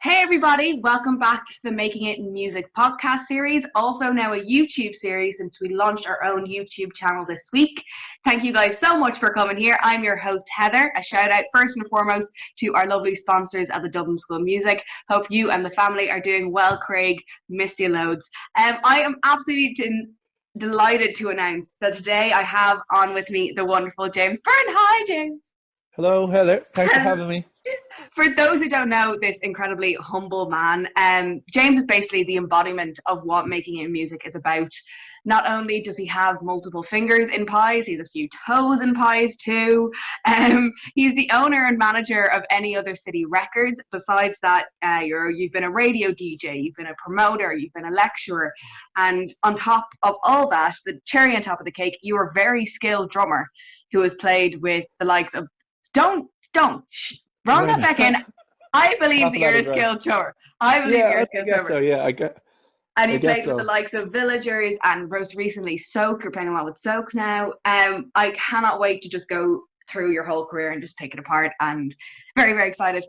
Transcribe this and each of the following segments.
Hey everybody, welcome back to the Making It in Music podcast series, also now a YouTube series since we launched our own YouTube channel this week. Thank you guys so much for coming here. I'm your host Heather. A shout out first and foremost to our lovely sponsors at the Dublin School of Music. Hope you and the family are doing well. Craig, missed you loads. I am absolutely delighted to announce that today I have on with me the wonderful James Byrne. Hi James. Hello, Heather. Thanks for having me. For those who don't know this incredibly humble man, James is basically the embodiment of what making it in music is about. Not only does he have multiple fingers in pies, he's a few toes in pies too. He's the owner and manager of Any Other City Records. Besides that, you've been a radio DJ, you've been a promoter, you've been a lecturer, and on top of all that, the cherry on top of the cake, you're a very skilled drummer who has played with the likes of Run that back in. I believe that you're a skilled drummer. I believe you're a skilled drummer. So, yeah, and you played with the likes of Villagers and most recently Soak. You're playing a lot with Soak now. I cannot wait to just go through your whole career and just pick it apart, and very, very excited.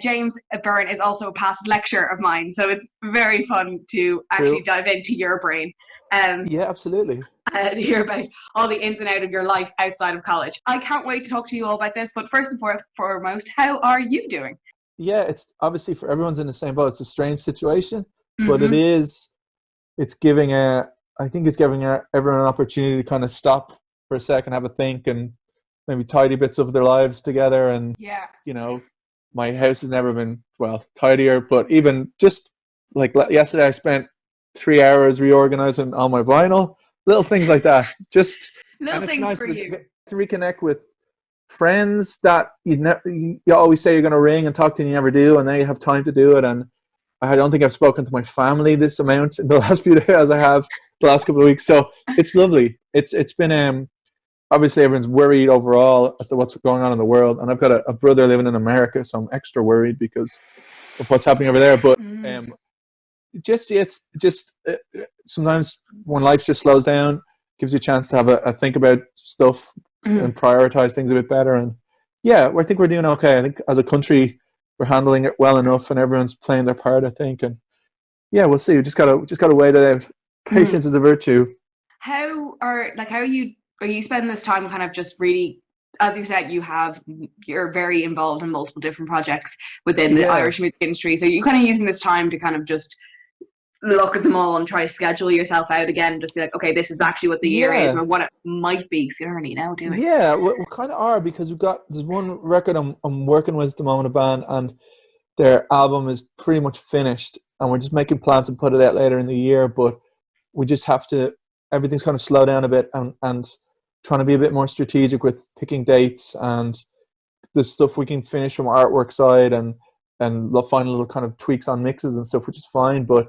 James Byrne is also a past lecturer of mine, so it's very fun to actually dive into your brain. Yeah, absolutely. To hear about all the ins and outs of your life outside of college. I can't wait to talk to you all about this, but first and foremost, how are you doing? Yeah, it's obviously for everyone's in the same boat. It's a strange situation, but it's giving everyone an opportunity to kind of stop for a second, have a think, and maybe tidy bits of their lives together. And my house has never been tidier, but even just like yesterday, I spent 3 hours reorganizing all my vinyl. Little things like that. Just little things nice for you to reconnect with friends that you always say you're going to ring and talk to, and you never do, and then you have time to do it. And I don't think I've spoken to my family this amount in the last few days as I have the last couple of weeks. So it's lovely. It's been obviously everyone's worried overall as to what's going on in the world, and I've got a brother living in America, so I'm extra worried because of what's happening over there. But sometimes when life just slows down, gives you a chance to have a think about stuff and prioritize things a bit better. And I think we're doing okay. I think as a country we're handling it well enough, and everyone's playing their part, I think. And we'll see. We just gotta wait it out. Patience is a virtue. How are you spending this time kind of just really, as you said, you're very involved in multiple different projects within the Irish music industry, so you're kind of using this time to kind of just look at them all and try to schedule yourself out again and just be like, okay, this is actually what the year is, or what it might be. So you already know, do it. Yeah, we kind of are, because there's one record I'm working with at the moment, a band, and their album is pretty much finished, and we're just making plans to put it out later in the year, but we just have to, everything's kind of slow down a bit, and trying to be a bit more strategic with picking dates and the stuff we can finish from artwork side, and find little kind of tweaks on mixes and stuff, which is fine, but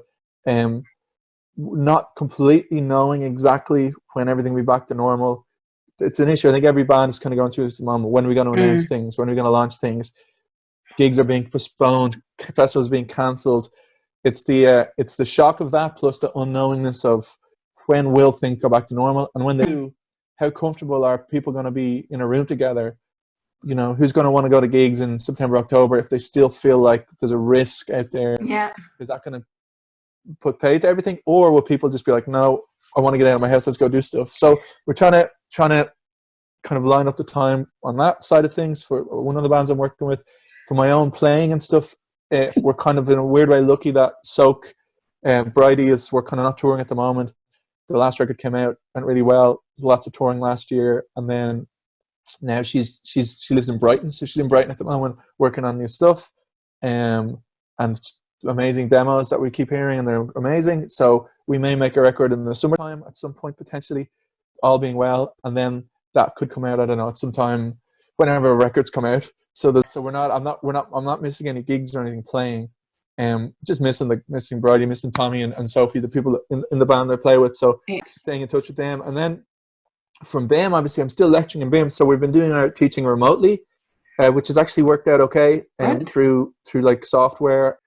not completely knowing exactly when everything will be back to normal. It's an issue. I think every band is kind of going through this moment. When are we going to announce things? When are we going to launch things? Gigs are being postponed. Festivals are being cancelled. It's the shock of that, plus the unknowingness of when will things go back to normal, and when they do, how comfortable are people going to be in a room together? Who's going to want to go to gigs in September, October if they still feel like there's a risk out there? Yeah. Is that going to put pay to everything, or will people just be like, no, I want to get out of my house, let's go do stuff? So we're trying to kind of line up the time on that side of things. For one of the bands I'm working with, for my own playing and stuff, we're kind of in a weird way lucky that Soak, Bridie, we're kind of not touring at the moment. The last record came out, went really well, lots of touring last year, and then now she lives in Brighton, so she's in Brighton at the moment working on new stuff, and amazing demos that we keep hearing, and they're amazing. So we may make a record in the summertime at some point, potentially, all being well, and then that could come out, I don't know, at some time whenever records come out. I'm not missing any gigs or anything playing. Just missing Bridie, missing Tommy and Sophie, the people in the band I play with. So staying in touch with them, and then from BAM, obviously, I'm still lecturing in BAM, so we've been doing our teaching remotely, which has actually worked out okay, through like software.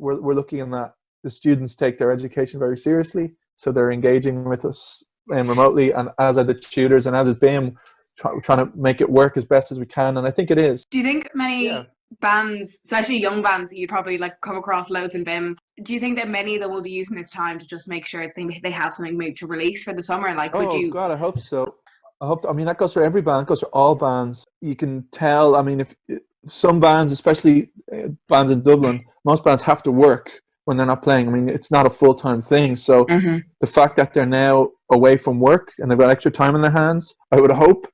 We're looking in that the students take their education very seriously, so they're engaging with us remotely, and as are the tutors, and as is BAM, trying to make it work as best as we can, and I think it is. Do you think many bands, especially young bands that you probably like come across loads in BIMs, do you think that many of them will be using this time to just make sure they have something maybe to release for the summer? Like, would Oh you? God, I hope so. I hope. I mean, that goes for every band. It goes for all bands. You can tell. I mean, if some bands, especially bands in Dublin, most bands have to work when they're not playing. I mean, it's not a full time thing. So Hmm. the fact that they're now away from work and they've got extra time in their hands, I would hope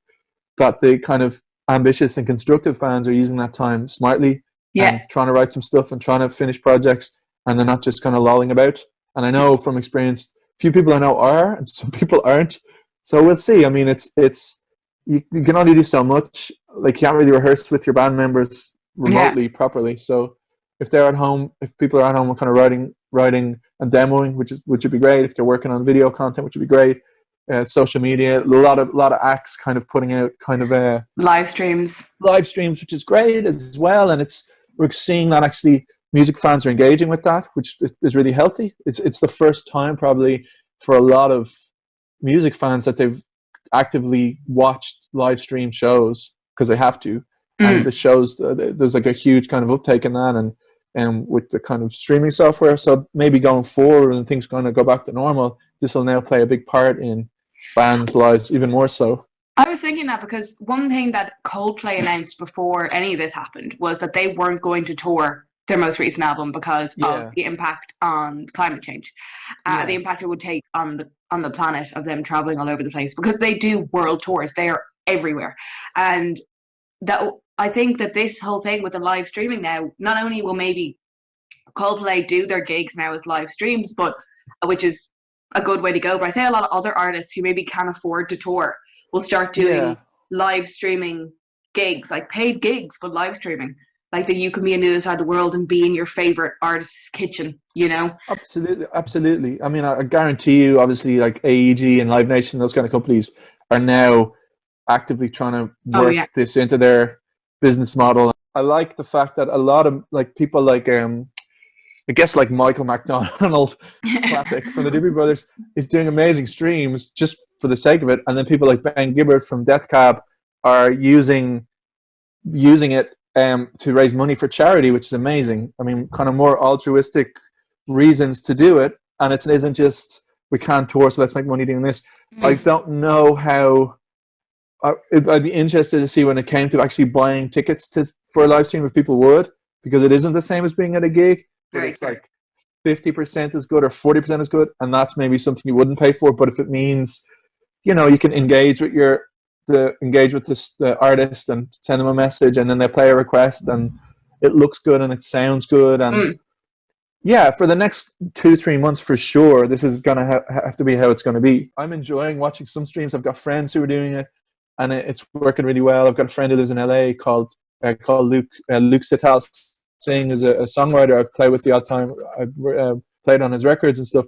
that the kind of ambitious and constructive bands are using that time smartly Yeah. and trying to write some stuff and trying to finish projects, and they're not just kind of lolling about. And I know from experience, few people I know are, and some people aren't. So we'll see. I mean, it's you can only do so much. Like, you can't really rehearse with your band members Yeah. remotely properly. So if they're at home, if people are at home, kind of writing and demoing, which would be great. If they're working on video content, which would be great. Social media, a lot of acts kind of putting out kind of Live streams. live streams, which is great as well. And we're seeing that actually music fans are engaging with that, which is really healthy. It's the first time probably for a lot of music fans that they've actively watched live stream shows because they have to. And Mm. the shows, there's like a huge kind of uptake in that, and with the kind of streaming software. So maybe going forward and things kind of go back to normal, this will now play a big part in bands' lives even more so. I was thinking that because one thing that Coldplay announced before any of this happened was that they weren't going to tour their most recent album because of Yeah, the impact on climate change, the yeah, impact it would take on the planet of them traveling all over the place because they do world tours. They are everywhere, and that I think that this whole thing with the live streaming now, not only will maybe Coldplay do their gigs now as live streams, but which is a good way to go. But I think a lot of other artists who maybe can't afford to tour will start doing yeah. live streaming gigs, like paid gigs, but live streaming. Like that you can be on the other side of the world and be in your favorite artist's kitchen, you know? Absolutely, absolutely. I mean, I guarantee you, obviously, like AEG and Live Nation, those kind of companies are now actively trying to Oh yeah. work this into their business model. I like the fact that a lot of like people like I guess like Michael McDonald, classic from the Doobie Brothers, is doing amazing streams just for the sake of it, and then people like Ben Gibbard from Death Cab are using it to raise money for charity, which is amazing. I mean, kind of more altruistic reasons to do it, and it isn't just we can't tour, so let's make money doing this. I Mm, don't know how. I'd be interested to see when it came to actually buying tickets for a live stream if people would, because it isn't the same as being at a gig, but very it's true. like 50% is good or 40% is good, and that's maybe something you wouldn't pay for. But if it means you can engage with the artist and send them a message, and then they play a request, and it looks good and it sounds good, and Mm. yeah, for the next 2-3 months for sure, this is gonna have to be how it's gonna be. I'm enjoying watching some streams. I've got friends who are doing it, and it's working really well. I've got a friend who lives in LA called Luke. Luke Sital Singh is a songwriter I've played with the odd time. I've played on his records and stuff.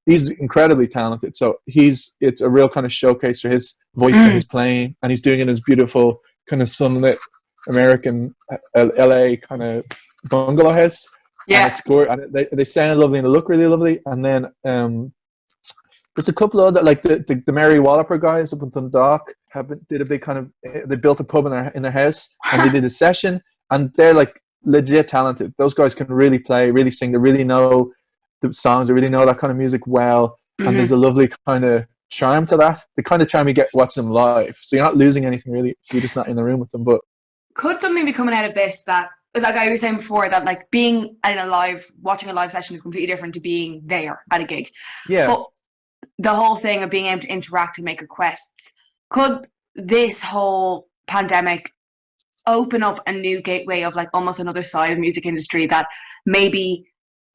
He's incredibly talented. So it's a real kind of showcase for his voice and Mm. his playing, and he's doing it in his beautiful kind of sunlit American LA kind of bungalow house, and Yeah. it's gorgeous. And they sound lovely and they look really lovely. And then there's a couple of other like the Mary Walloper guys up in Dundalk did a big kind of they built a pub in their house and they did a session, and they're like legit talented. Those guys can really play, really sing. They really know the songs. They really know that kind of music well, and there's Hmm. a lovely kind of charm to that. The kind of charm you get watching them live. So you're not losing anything really. You're just not in the room with them. But Could something be coming out of this that, like I was saying before, that like being in a live, watching a live session is completely different to being there at a gig. yeah, But the whole thing of being able to interact and make requests, could this whole pandemic open up a new gateway of like almost another side of music industry that maybe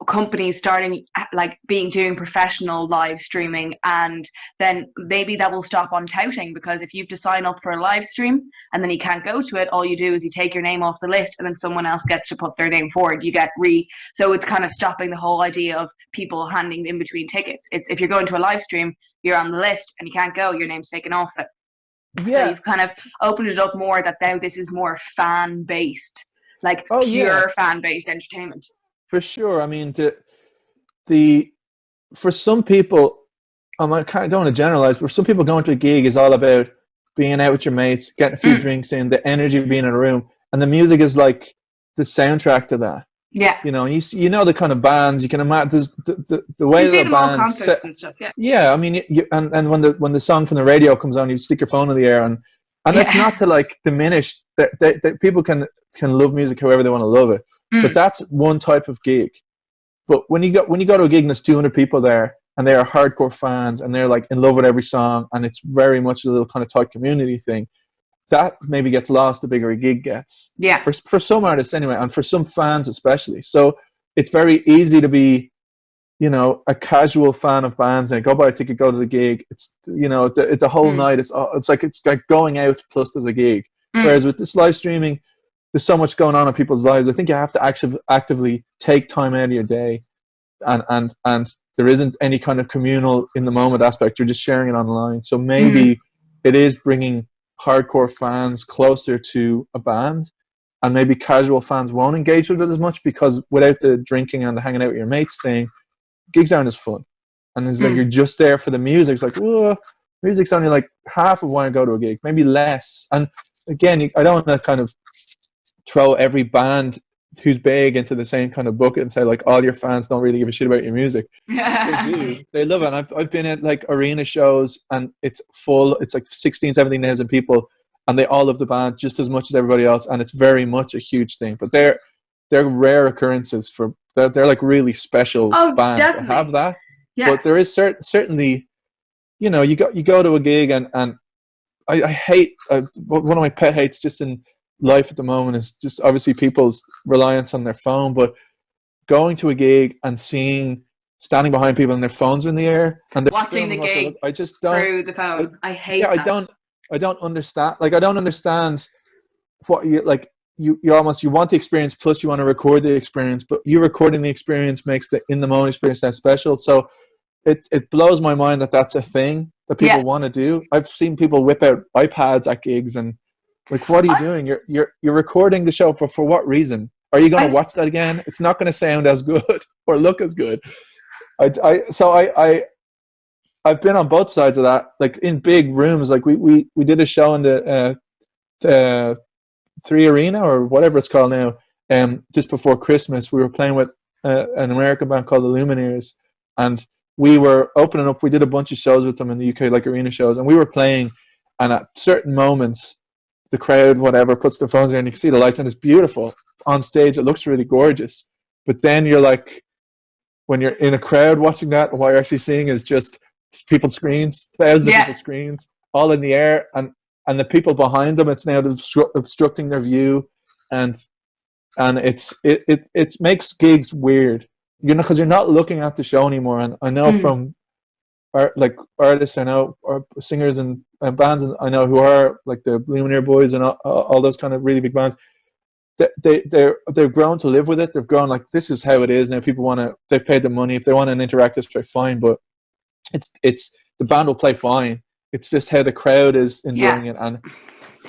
companies starting like being doing professional live streaming, and then maybe that will stop on touting, because if you have to sign up for a live stream and then you can't go to it, all you do is you take your name off the list and then someone else gets to put their name forward, you get so it's kind of stopping the whole idea of people handing in between tickets. It's if you're going to a live stream, you're on the list and you can't go, your name's taken off it. So yeah. you've kind of opened it up more that now this is more fan based, like Oh yeah, pure fan based entertainment. for sure. I mean, the for some people, I kind of don't want to generalize, but for some people, going to a gig is all about being out with your mates, getting a few Mm. drinks in, the energy of being in a room, and the music is like the soundtrack to that. Yeah. You know, and you know the kind of bands you can imagine. There's the way You see that a them all band concerts and stuff. Yeah. yeah, I mean, and when the song from the radio comes on, you stick your phone in the air, and it's Yeah. not to like diminish that people can love music however they want to love it, but that's one type of gig. But when you go to a gig and there's 200 people there, and they are hardcore fans, and they're like in love with every song, and it's very much a little kind of tight community thing, that maybe gets lost the bigger a gig gets. Yeah. For some artists anyway, and for some fans especially. So it's very easy to be, you know, a casual fan of bands and go buy a ticket, go to the gig. It's, you know, the whole night. It's like going out plus there's a gig. Whereas with this live streaming, there's so much going on in people's lives. I think you have to actively take time out of your day, and there isn't any kind of communal in the moment aspect. You're just sharing it online. So maybe it is bringing hardcore fans closer to a band, and maybe casual fans won't engage with it as much, because without the drinking and the hanging out with your mates thing, gigs aren't as fun. And it's like you're just there for the music. It's like, whoa, music's only like half of why I go to a gig, maybe less. And again, I don't want to kind of throw every band who's big into the same kind of bucket and say like all your fans don't really give a shit about your music. They do. They love it. And I've been at like arena shows, and it's full. It's like 16, 17,000 people, and they all love the band just as much as everybody else. And it's very much a huge thing. But they're rare occurrences for they're like really special bands definitely. that have that. Yeah. But there is certainly, you know, you go to a gig, and I hate one of my pet hates just in life at the moment is just obviously people's reliance on their phone. But going to a gig and standing behind people and their phones in the air and they're watching the gig, I just don't through the phone. I hate that. I don't understand. Like, I don't understand what you like. You want the experience, plus you want to record the experience, but you recording the experience makes the in the moment experience that special. So it blows my mind that that's a thing that people want to do. I've seen people whip out iPads at gigs, and like, what are you doing? You're recording the show for what reason? Are you going to watch that again? It's not going to sound as good or look as good. I've been on both sides of that. Like in big rooms, like we did a show in the 3 Arena or whatever it's called now. Just before Christmas, we were playing with an American band called the Lumineers, and we were opening up. We did a bunch of shows with them in the UK, like arena shows, and we were playing. And at certain moments, the crowd, whatever, puts their phones in, and you can see the lights, and it's beautiful on stage. It looks really gorgeous. But then you're like, when you're in a crowd watching that, what you're actually seeing is just people's screens, thousands of people's screens, all in the air, and the people behind them, it's now obstructing their view, and it makes gigs weird, you know, because you're not looking at the show anymore. And I know from artists I know, or singers and bands I know who are like the Lumineer Boys and all those kind of really big bands, they've grown to live with it. They've grown like, this is how it is now. People they've paid the money. If they want an interactive play, fine, but it's the band will play fine. It's just how the crowd is enjoying it, and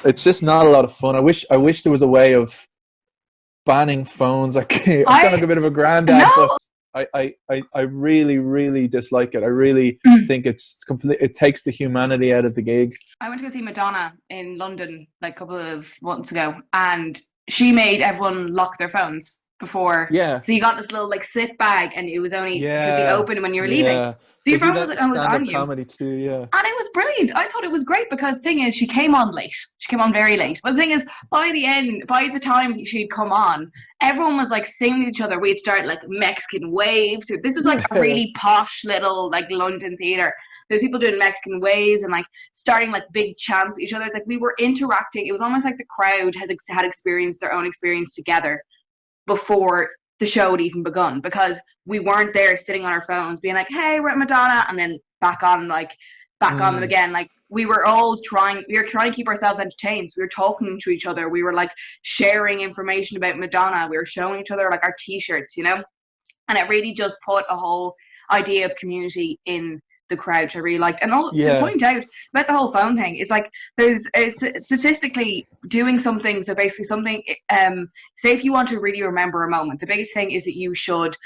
it's just not a lot of fun. I wish there was a way of banning phones. I sound like a bit of a granddad, but I really, really dislike it. I really think it's it takes the humanity out of the gig. I went to go see Madonna in London like a couple of months ago, and she made everyone lock their phones before. Yeah. So you got this little like slip bag, and it was only could be open when you were leaving. So your phone was on you. Comedy too, yeah. And it was brilliant. I thought it was great because the thing is, she came on late. She came on very late. But the thing is, by the time she'd come on, everyone was like singing to each other. We'd start like Mexican waves. This was like a really posh little like London theatre. There's people doing Mexican waves and like starting like big chants with each other. It's like we were interacting. It was almost like the crowd had experienced their own experience together before the show had even begun, because we weren't there sitting on our phones being like, hey, we're at Madonna, and then back on them again. Like we were trying to keep ourselves entertained. So we were talking to each other. We were like sharing information about Madonna. We were showing each other like our t-shirts, you know, and it really just put a whole idea of community in the crowd, which I really liked. And to point out about the whole phone thing, it's like it's statistically doing something. So basically something, say if you want to really remember a moment, the biggest thing is that you should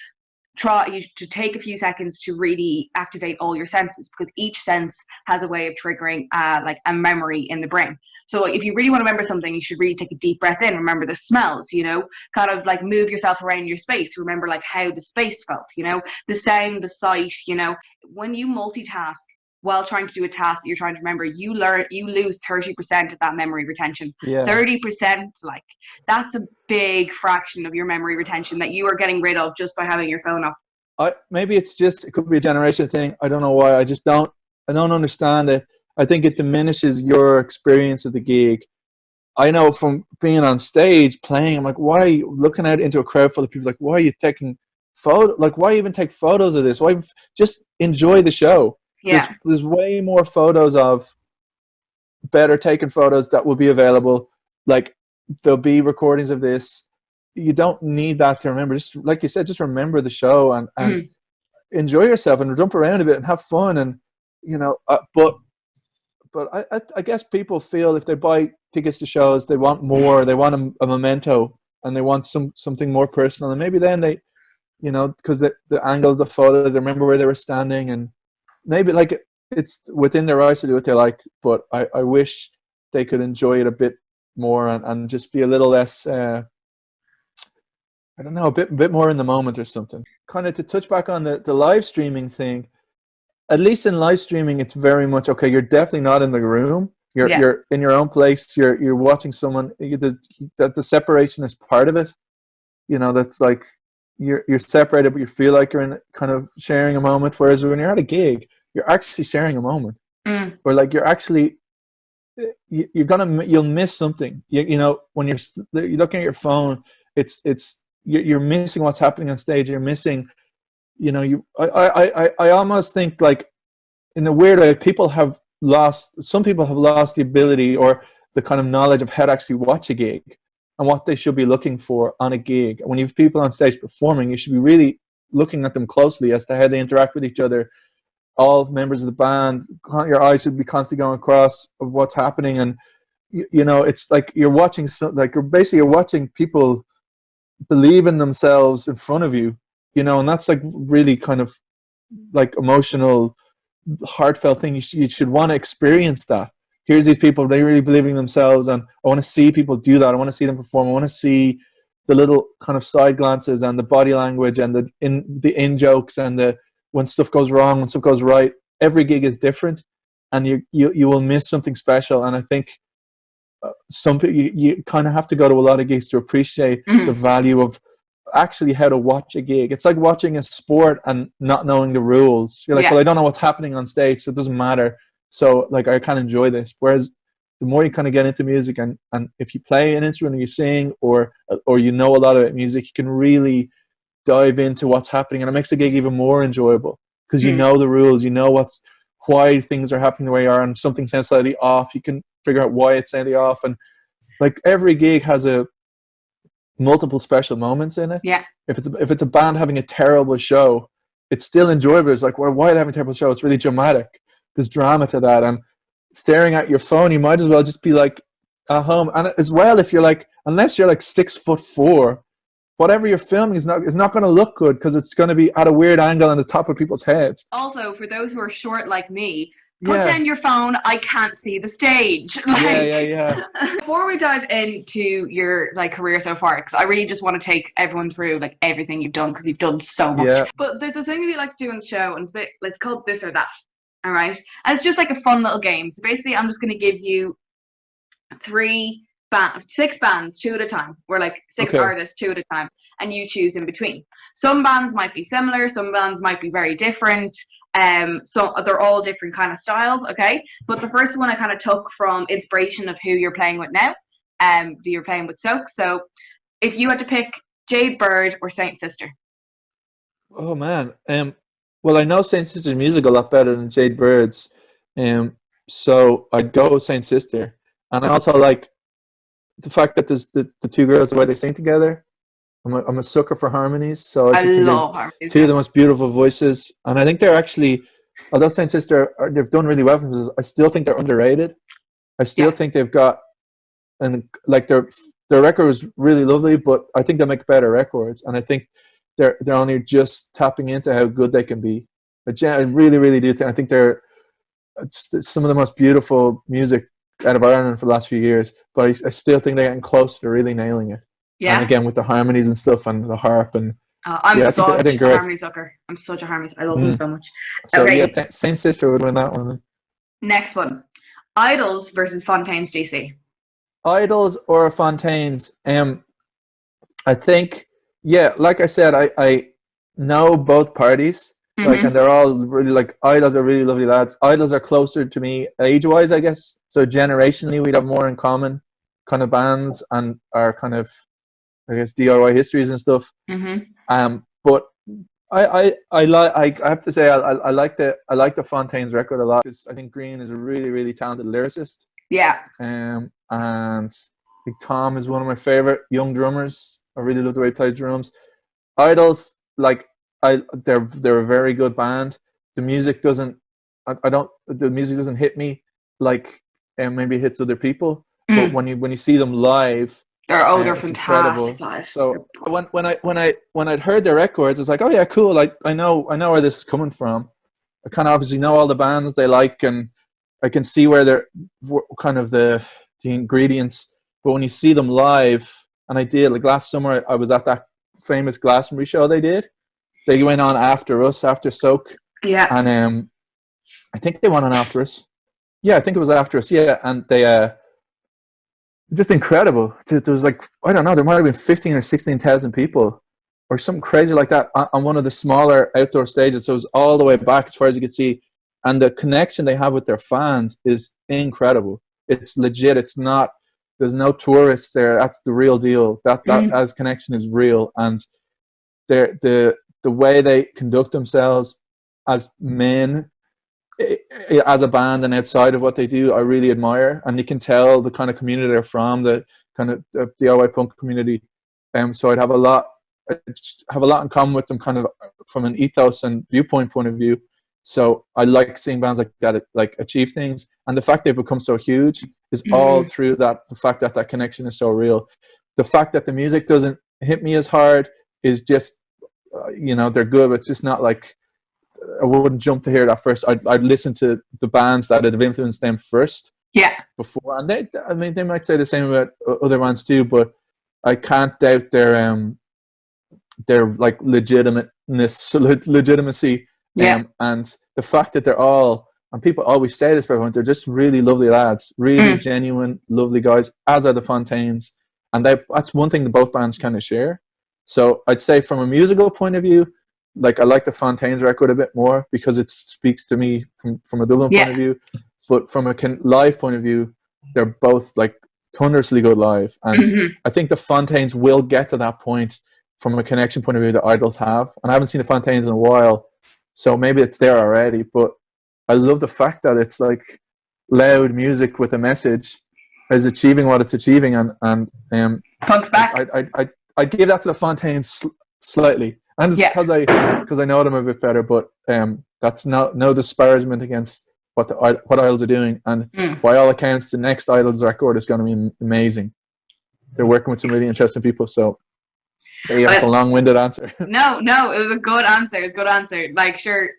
try you to take a few seconds to really activate all your senses, because each sense has a way of triggering like a memory in the brain. So if you really want to remember something, you should really take a deep breath in, remember the smells, kind of like move yourself around your space, remember like how the space felt, the sound, the sight. When you multitask while trying to do a task that you're trying to remember, you lose 30% of that memory retention. Yeah. 30%, like, that's a big fraction of your memory retention that you are getting rid of just by having your phone off. Maybe it could be a generation thing. I don't know why. I don't understand it. I think it diminishes your experience of the gig. I know from being on stage playing, I'm like, why are you looking out into a crowd full of people? Like, why are you taking photo? Like, why even take photos of this? Why just enjoy the show? Yeah. There's way more photos of better taken photos that will be available. Like, there'll be recordings of this. You don't need that to remember. Just like you said, just remember the show and enjoy yourself and jump around a bit and have fun. And but I guess people feel if they buy tickets to shows, they want more. They want a memento, and they want something more personal. And maybe then they, because the angle of the photo, they remember where they were standing, and maybe like it's within their rights to do what they like. But I wish they could enjoy it a bit more and just be a little less. I don't know, a bit more in the moment or something. Kind of to touch back on the live streaming thing. At least in live streaming, it's very much okay. You're definitely not in the room. You're in your own place. You're watching someone. The separation is part of it. That's like you're separated, but you feel like you're in kind of sharing a moment. Whereas when you're at a gig, you're actually sharing a moment, or like you're actually you'll miss something. When you're looking at your phone, you're missing what's happening on stage. You're missing. I almost think like in a weird way, some people have lost the ability or the kind of knowledge of how to actually watch a gig and what they should be looking for on a gig. When you have people on stage performing, you should be really looking at them closely as to how they interact with each other. All members of the band, your eyes should be constantly going across of what's happening. And, it's like you're watching, you're watching people believe in themselves in front of you, and that's like really kind of like emotional, heartfelt thing. You should want to experience that. Here's these people, they really believe in themselves, and I want to see people do that. I want to see them perform. I want to see the little kind of side glances and the body language and the in jokes and the when stuff goes wrong, when stuff goes right. Every gig is different, and you will miss something special. And I think some people you kind of have to go to a lot of gigs to appreciate the value of actually how to watch a gig. It's like watching a sport and not knowing the rules. You're like, well, I don't know what's happening on stage, so it doesn't matter. So like I can't enjoy this. Whereas the more you kind of get into music and if you play an instrument or you sing or you know a lot about music, you can really dive into what's happening, and it makes the gig even more enjoyable because you know the rules, you know why things are happening the way they are, and something sounds slightly off, you can figure out why it's slightly off. And like every gig has multiple special moments in it. Yeah. If it's a band having a terrible show, it's still enjoyable. It's like, well, why are they having a terrible show? It's really dramatic. There's drama to that. And staring at your phone, you might as well just be like at home. And as well, if you're like, unless you're like 6'4", whatever you're filming is not going to look good because it's going to be at a weird angle on the top of people's heads. Also, for those who are short like me, put down your phone. I can't see the stage. Yeah. Before we dive into your like career so far, because I really just want to take everyone through like everything you've done because you've done so much. Yeah. But there's a thing that we like to do on the show, and it's called This or That. All right, and it's just like a fun little game. So basically, I'm just going to give you 6 bands, 2 at a time. We're like 6 artists, 2 at a time, and you choose in between. Some bands might be similar, some bands might be very different. So they're all different kind of styles, okay? But the first one I kind of took from inspiration of who you're playing with now. You're playing with Soak. So if you had to pick Jade Bird or Saint Sister. Oh man. Well, I know Saint Sister's music a lot better than Jade Bird's. So I'd go with Saint Sister. And I also like the fact that there's the 2 girls, the way they sing together. I'm a sucker for harmonies, so I love harmonies. 2 of the most beautiful voices, and I think they're actually, although Saint Sister they've done really well for themselves, I still think they're underrated. I still think they've got, and like their record was really lovely, but I think they make better records, and I think they're only just tapping into how good they can be. I really, really do think. I think they're some of the most beautiful music out of Ireland for the last few years. But I still think they're getting close to really nailing it. And Yeah. again, with the harmonies and stuff and the harp and I'm yeah, I such think a great. harmony sucker. I'm such a harmony. I love them so much. So Okay, yeah, Saint Sister would win that one. next one. Idols versus Fontaines DC. Idols or Fontaines? I think, yeah, like I said, I know both parties, like, and Mm-hmm. they're all really like Idols are really lovely lads. Idols are closer to me age-wise, I guess. So generationally, we'd have more in common, kind of bands and our kind of, I guess, DIY histories and stuff. Mm-hmm. But I have to say I like the Fontaines record a lot. I think Green is a really, really talented lyricist. Yeah. And I think Tom is one of my favorite young drummers. I really love the way he plays drums. Idols, like they're a very good band. The music doesn't, I don't, the music doesn't hit me like maybe it hits other people. But when you see them live, They're it's fantastic incredible. live. So when I'd heard their records, it's like, oh yeah, cool. I know where this is coming from. I kind of obviously know all the bands they like, and I can see where they're kind of the ingredients. But when you see them live, and I did, like last summer, I was at that famous Glastonbury show they did. They went on after us, after Soak, Yeah. and I think they went on after us. Yeah, I think it was after us. Yeah, and they just incredible. There was like, I don't know, there might have been 15 or 16,000 people or something crazy like that on one of the smaller outdoor stages. So it was all the way back as far as you could see. And the connection they have with their fans is incredible. It's legit. It's not, there's no tourists there. That's the real deal. That as connection is real. And the way they conduct themselves as men, as a band and outside of what they do, I really admire, and you can tell the kind of community they're from, the kind of the DIY punk community. So I'd have a lot in common with them, kind of from an ethos and viewpoint point of view. So I like seeing bands like that like achieve things, and the fact they've become so huge is all through that. The fact that that connection is so real. The fact that the music doesn't hit me as hard is just, they're good, but it's just not like, I wouldn't jump to hear that first. I'd listen to the bands that have influenced them first. Yeah. Before, and they might say the same about other bands too, but I can't doubt their like legitimacy. Yeah. And the fact that they're all, and people always say this about everyone, they're just really lovely lads, really genuine, lovely guys, as are the Fontaines. And that's one thing that both bands kind of share. So I'd say from a musical point of view, like I like the Fontaines record a bit more because it speaks to me from a Dublin point of view. But from a live point of view, they're both like thunderously good live. And I think the Fontaines will get to that point from a connection point of view that Idols have. And I haven't seen the Fontaines in a while, so maybe it's there already. But I love the fact that it's like loud music with a message is achieving what it's achieving. And Punk's back. I give that to the Fontaines slightly. And it's because I know them a bit better, but that's no disparagement against what Idols are doing. And by all accounts, the next Idols record is going to be amazing. They're working with some really interesting people. So that's a long-winded answer. No, it was a good answer. It's a good answer. Like, sure,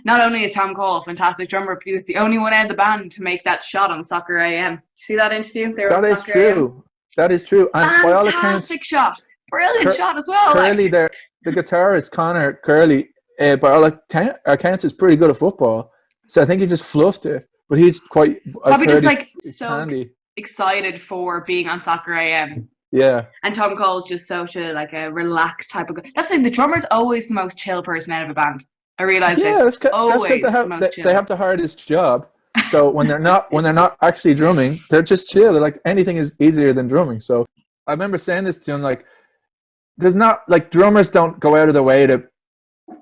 not only is Tom Cole a fantastic drummer, but he was the only one out of the band to make that shot on Soccer AM. See that interview? That is true. That is true. And fantastic by all accounts, shot. Brilliant shot as well. Curly, the guitarist Connor Curly, by all accounts, is pretty good at football. So I think he just fluffed it. But he's quite, probably just like so handy. Excited for being on Soccer AM. Yeah. And Tom Cole's just such a relaxed type of guy. That's like the drummer's always the most chill person out of a band. I realize this. Yeah, that's because they have the hardest job. So when they're not actually drumming, they're just chill. They're like, anything is easier than drumming. So I remember saying this to him, like, there's not, like, drummers don't go out of their way to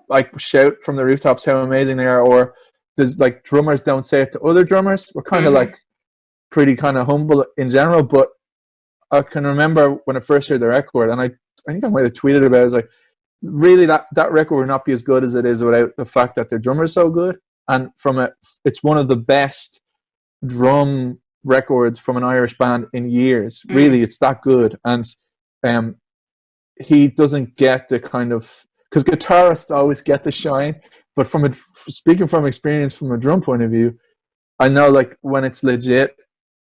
like shout from the rooftops how amazing they are, or there's like drummers don't say it to other drummers. We're kind of like pretty kind of humble in general. But I can remember when I first heard the record, and I think I might have tweeted about it. I was like, really, that record would not be as good as it is without the fact that their drummer is so good. And it's one of the best drum records from an Irish band in years. Really, it's that good. And he doesn't get the kind of, because guitarists always get the shine, but speaking from experience from a drum point of view, I know like when it's legit,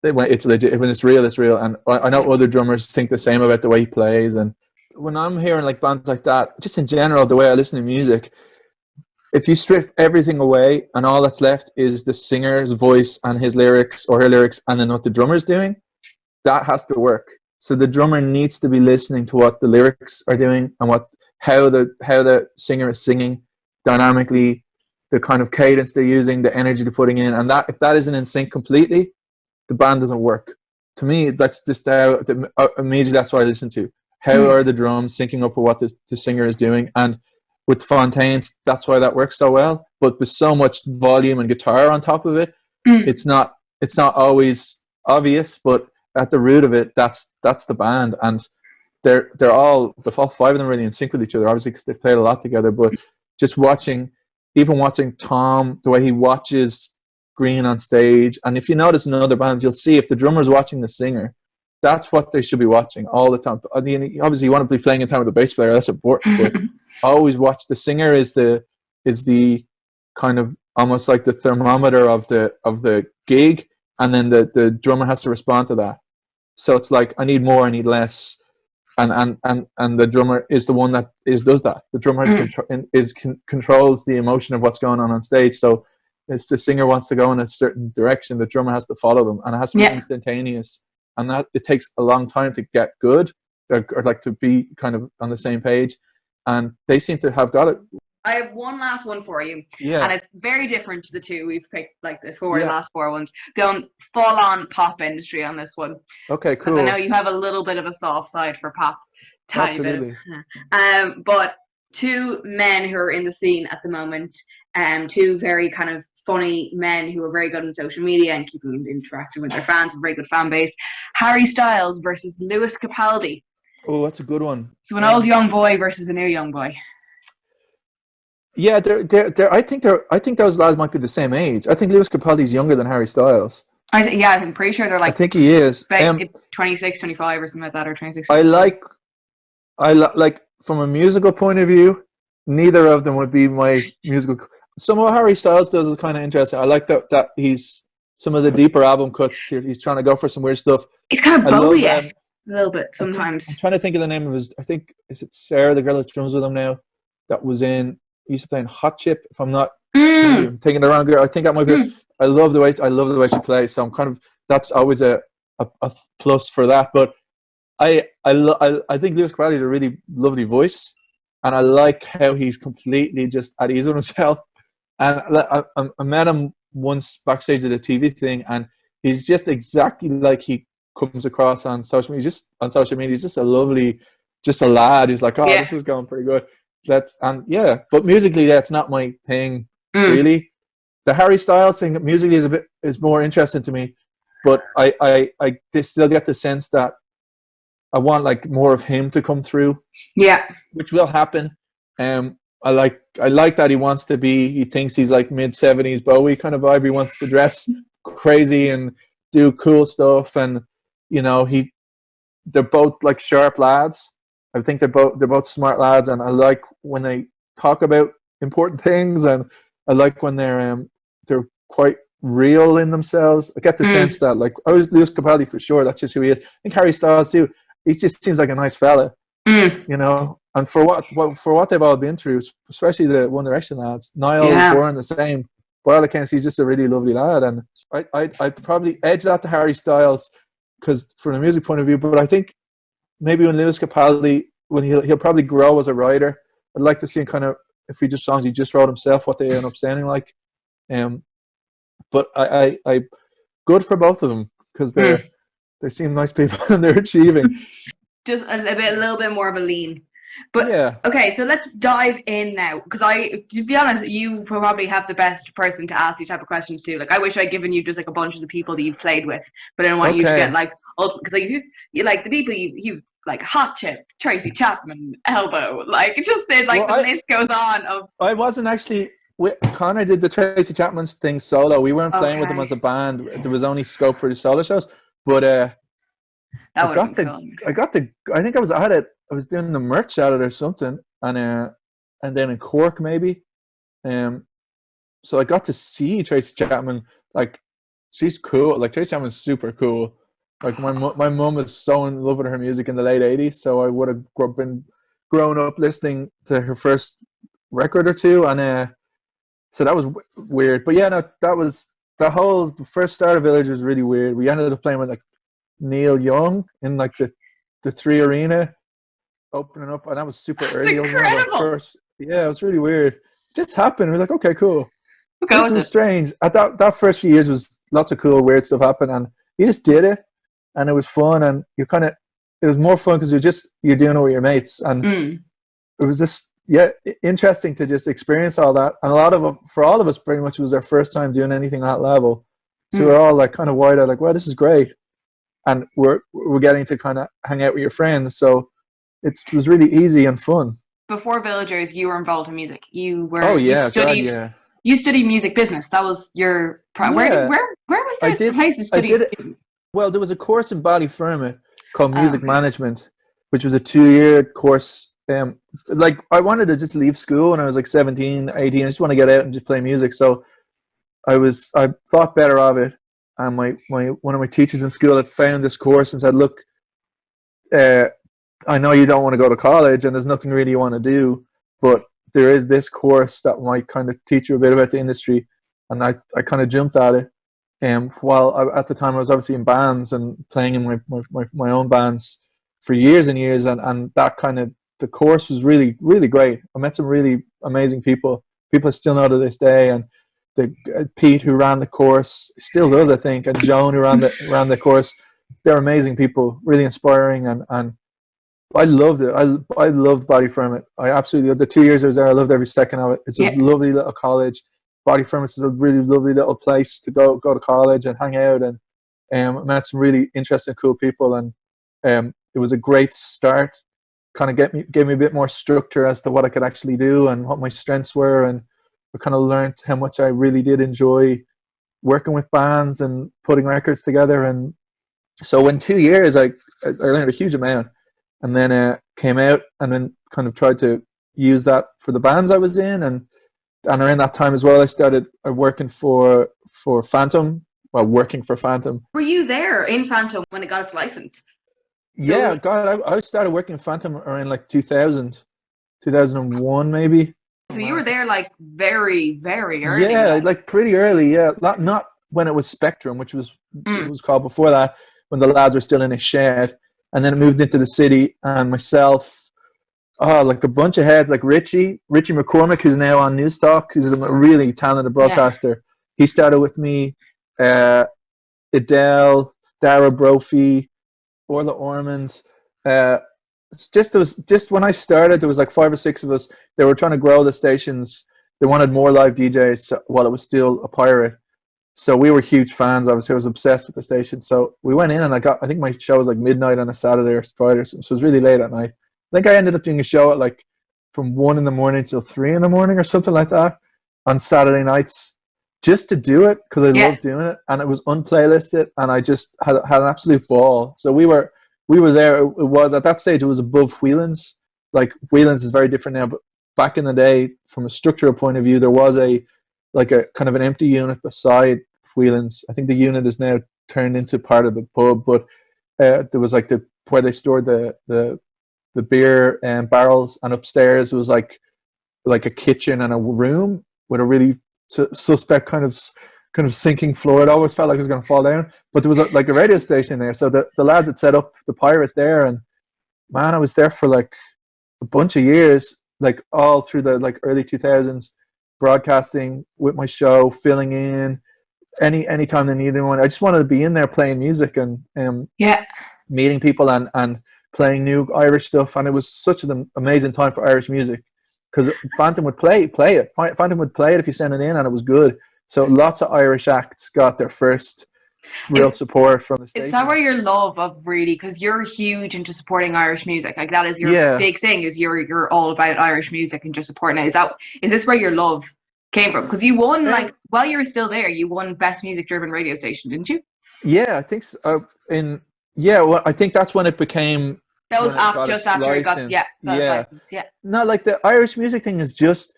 when it's real, it's real. And I know other drummers think the same about the way he plays. And when I'm hearing like bands like that, just in general, the way I listen to music, if you strip everything away and all that's left is the singer's voice and his lyrics or her lyrics, and then what the drummer's doing, that has to work. So the drummer needs to be listening to what the lyrics are doing and how the singer is singing dynamically, the kind of cadence they're using, the energy they're putting in, and that if that isn't in sync completely, the band doesn't work. To me, that's just how immediately that's what I listen to. How are the drums syncing up with what the singer is doing? And with Fontaines, that's why that works so well. But with so much volume and guitar on top of it, it's not always obvious. But at the root of it, that's the band, and they're all five of them really in sync with each other, obviously because they've played a lot together. But just watching Tom, the way he watches Green on stage, and if you notice in other bands, you'll see if the drummer's watching the singer, that's what they should be watching all the time. I mean, obviously you want to be playing in time with the bass player, that's important, but always watch the singer is the kind of almost like the thermometer of the gig, and then the drummer has to respond to that. So it's like, I need more, I need less, and the drummer is the one that does that. The drummer controls the emotion of what's going on stage. So if the singer wants to go in a certain direction, the drummer has to follow them, and it has to be instantaneous, and that it takes a long time to get good, or like to be kind of on the same page, and they seem to have got it. I have one last one for you, yeah, and it's very different to the two we've picked, like the last four ones. Going full on pop industry on this one. Okay, cool. I know you have a little bit of a soft side for pop. Absolutely. But two men who are in the scene at the moment, two very kind of funny men who are very good on social media and keeping interacting with their fans, a very good fan base. Harry Styles versus Lewis Capaldi. Oh, that's a good one. So an old young boy versus a new young boy. Yeah, I think those lads might be the same age. I think Lewis Capaldi's younger than Harry Styles. I'm pretty sure they're like. I think he is. 26, 25 or something like that, or 26. 25. I like from a musical point of view, neither of them would be my musical. Some of what Harry Styles does is kind of interesting. I like that he's some of the deeper album cuts. He's trying to go for some weird stuff. It's kind of Bowie-esque a little bit sometimes. I'm trying to think of the name of his. I think is it Sarah, the girl that drums with him now, that was in. He used to play in Hot Chip. If I'm not taking the wrong girl, I think that might be. I love the way she plays. So I'm kind of, that's always a plus for that. But I think Lewis Capaldi has a really lovely voice, and I like how he's completely just at ease with himself. And I met him once backstage at a TV thing, and he's just exactly like he comes across on social media. He's just a lovely, just a lad. He's like, this is going pretty good. But musically, that's not my thing really. The Harry Styles thing musically is more interesting to me, but I still get the sense that I want like more of him to come through. Yeah, which will happen. I like that he thinks he's like mid-70s Bowie kind of vibe. He wants to dress crazy and do cool stuff, and they're both like sharp lads. I think they're both smart lads, and I like when they talk about important things, and I like when they're quite real in themselves. I get the sense that like I was Lewis Capaldi for sure. That's just who he is. I think Harry Styles too. He just seems like a nice fella, And for what they've all been through, especially the One Direction lads, Niall was born the same. By all accounts, he's just a really lovely lad, and I'd probably edge that to Harry Styles because from a music point of view. But I think maybe when Lewis Capaldi, when he'll probably grow as a writer, I'd like to see him kind of, if he just songs he just wrote himself, what they end up sounding like. But I good for both of them because they seem nice people and they're achieving. Just a little bit more of a lean. But okay, so let's dive in now, because to be honest, you probably have the best person to ask these type of questions to. Like, I wish I'd given you just like a bunch of the people that you've played with, but I don't want you to get like, because like you like the people you've like Hot Chip, Tracy Chapman, Elbow, like it just the list goes on. I wasn't actually. Connor did the Tracy Chapman's thing solo. We weren't playing with them as a band. There was only scope for the solo shows, but That I would have got been to, cool. I think I was at it. I was doing the merch at it or something, and then in Cork maybe. Um, so I got to see Tracy Chapman. Like, she's cool. Like, Tracy Chapman's super cool. Like, my mum was so in love with her music in the late '80s, so I would have been grown up listening to her first record or two, and so that was weird. But yeah, no, that was the whole first start of Village was really weird. We ended up playing with like Neil Young in like the Three Arena opening up, and that was super It's early. That was one of our incredible. first. Yeah, it was really weird. It just happened. We're like, okay, cool. We'll It go was, it with was it. strange. I thought that first few years was lots of cool, weird stuff happened, and you just did it, and it was fun, and you kind of it was more fun because you're doing it with your mates, and Mm. it was just interesting to just experience all that, and a lot of for all of us pretty much it was our first time doing anything at that level, so Mm. we're all like kind of wide eyed, like, wow, this is great, and we're getting to kind of hang out with your friends, so it was really easy and fun. Before Villagers, you were involved in music. Oh You yeah, God, studied yeah, music business. That was your yeah. where was I there a did. place to I study? did it. Well, there was a course in Ballyfermot called Oh, Music okay. Management, which was a 2-year course. Like I wanted to just leave school when I was like 17, 18. I just want to get out and just play music. So I thought better of it. And my one of my teachers in school had found this course and said, look, uh, I know you don't want to go to college and there's nothing really you want to do, but there is this course that might kind of teach you a bit about the industry. And I kind of jumped at it. While at the time I was obviously in bands and playing in my own bands for years and years, and that kind of the course was really really great. I met some really amazing people I still know to this day, and the Pete who ran the course still does, I think, and Joan who ran the course. They're amazing people, really inspiring, and I loved it. I loved Body Ferment. I absolutely loved the 2 years I was there. I loved every second of it. It's a Yeah. lovely little college. Body Ferment is a really lovely little place to go to college and hang out, and I met some really interesting, cool people, and it was a great start. Kind of gave me a bit more structure as to what I could actually do and what my strengths were, and I kind of learned how much I really did enjoy working with bands and putting records together. And so in 2 years, I learned a huge amount, and then came out and then kind of tried to use that for the bands I was in, and around that time as well, I started working for Phantom. Well, working for Phantom. Were you there in Phantom when it got its license? So it Yeah, was, God, I started working in Phantom around like 2000, 2001 maybe. so you were there like very, very early Yeah, then. like pretty early. Yeah, not when it was Spectrum, which was it Mm. was called before that, when the lads were still in a shed, and then it moved into the city. And myself, oh, like a bunch of heads, like Richie McCormick, who's now on News Talk, who's a really talented Yeah. broadcaster. He started with me. Adele, Dara Brophy, Orla Ormond. Uh, it's just it was just when I started, there was like 5 or 6 of us. They were trying to grow the stations. They wanted more live DJs while it was still a pirate. So we were huge fans. Obviously, I was obsessed with the station. So we went in, and I think my show was like midnight on a Saturday or Friday, or something. So it was really late at night. I think I ended up doing a show at like from 1 in the morning till 3 in the morning or something like that on Saturday nights, just to do it because I Yeah. loved doing it, and it was unplaylisted, and I just had an absolute ball. So we were there. It was at that stage it was above Whelan's. Like Whelan's is very different now, but back in the day, from a structural point of view, there was a like a kind of an empty unit beside Whelan's. I think the unit is now turned into part of the pub, but there was like the where they stored the beer and barrels, and upstairs it was like a kitchen and a room with a really suspect kind of sinking floor. It always felt like it was going to fall down, but there was like a radio station there. So the lads had set up the pirate there, and man, I was there for like a bunch of years, like all through the like early 2000s, broadcasting with my show, filling in anytime they needed one. I just wanted to be in there playing music and Yeah. meeting people and playing new Irish stuff. And it was such an amazing time for Irish music because Phantom would play it. Phantom would play it if you sent it in, and it was good. So lots of Irish acts got their first real Is support from the is that station. where your love of really, because you're huge into supporting Irish music, like that is your Yeah. big thing, is you're all about Irish music and just supporting it. Is this where your love came from? Because you won, like Um, while you were still there, you won Best Music Driven Radio Station, didn't you? yeah, I think so. In Yeah, well, I think that's when it became, That was when it got just its after it license. got its Yeah. license. Yeah. No, like the Irish music thing is just,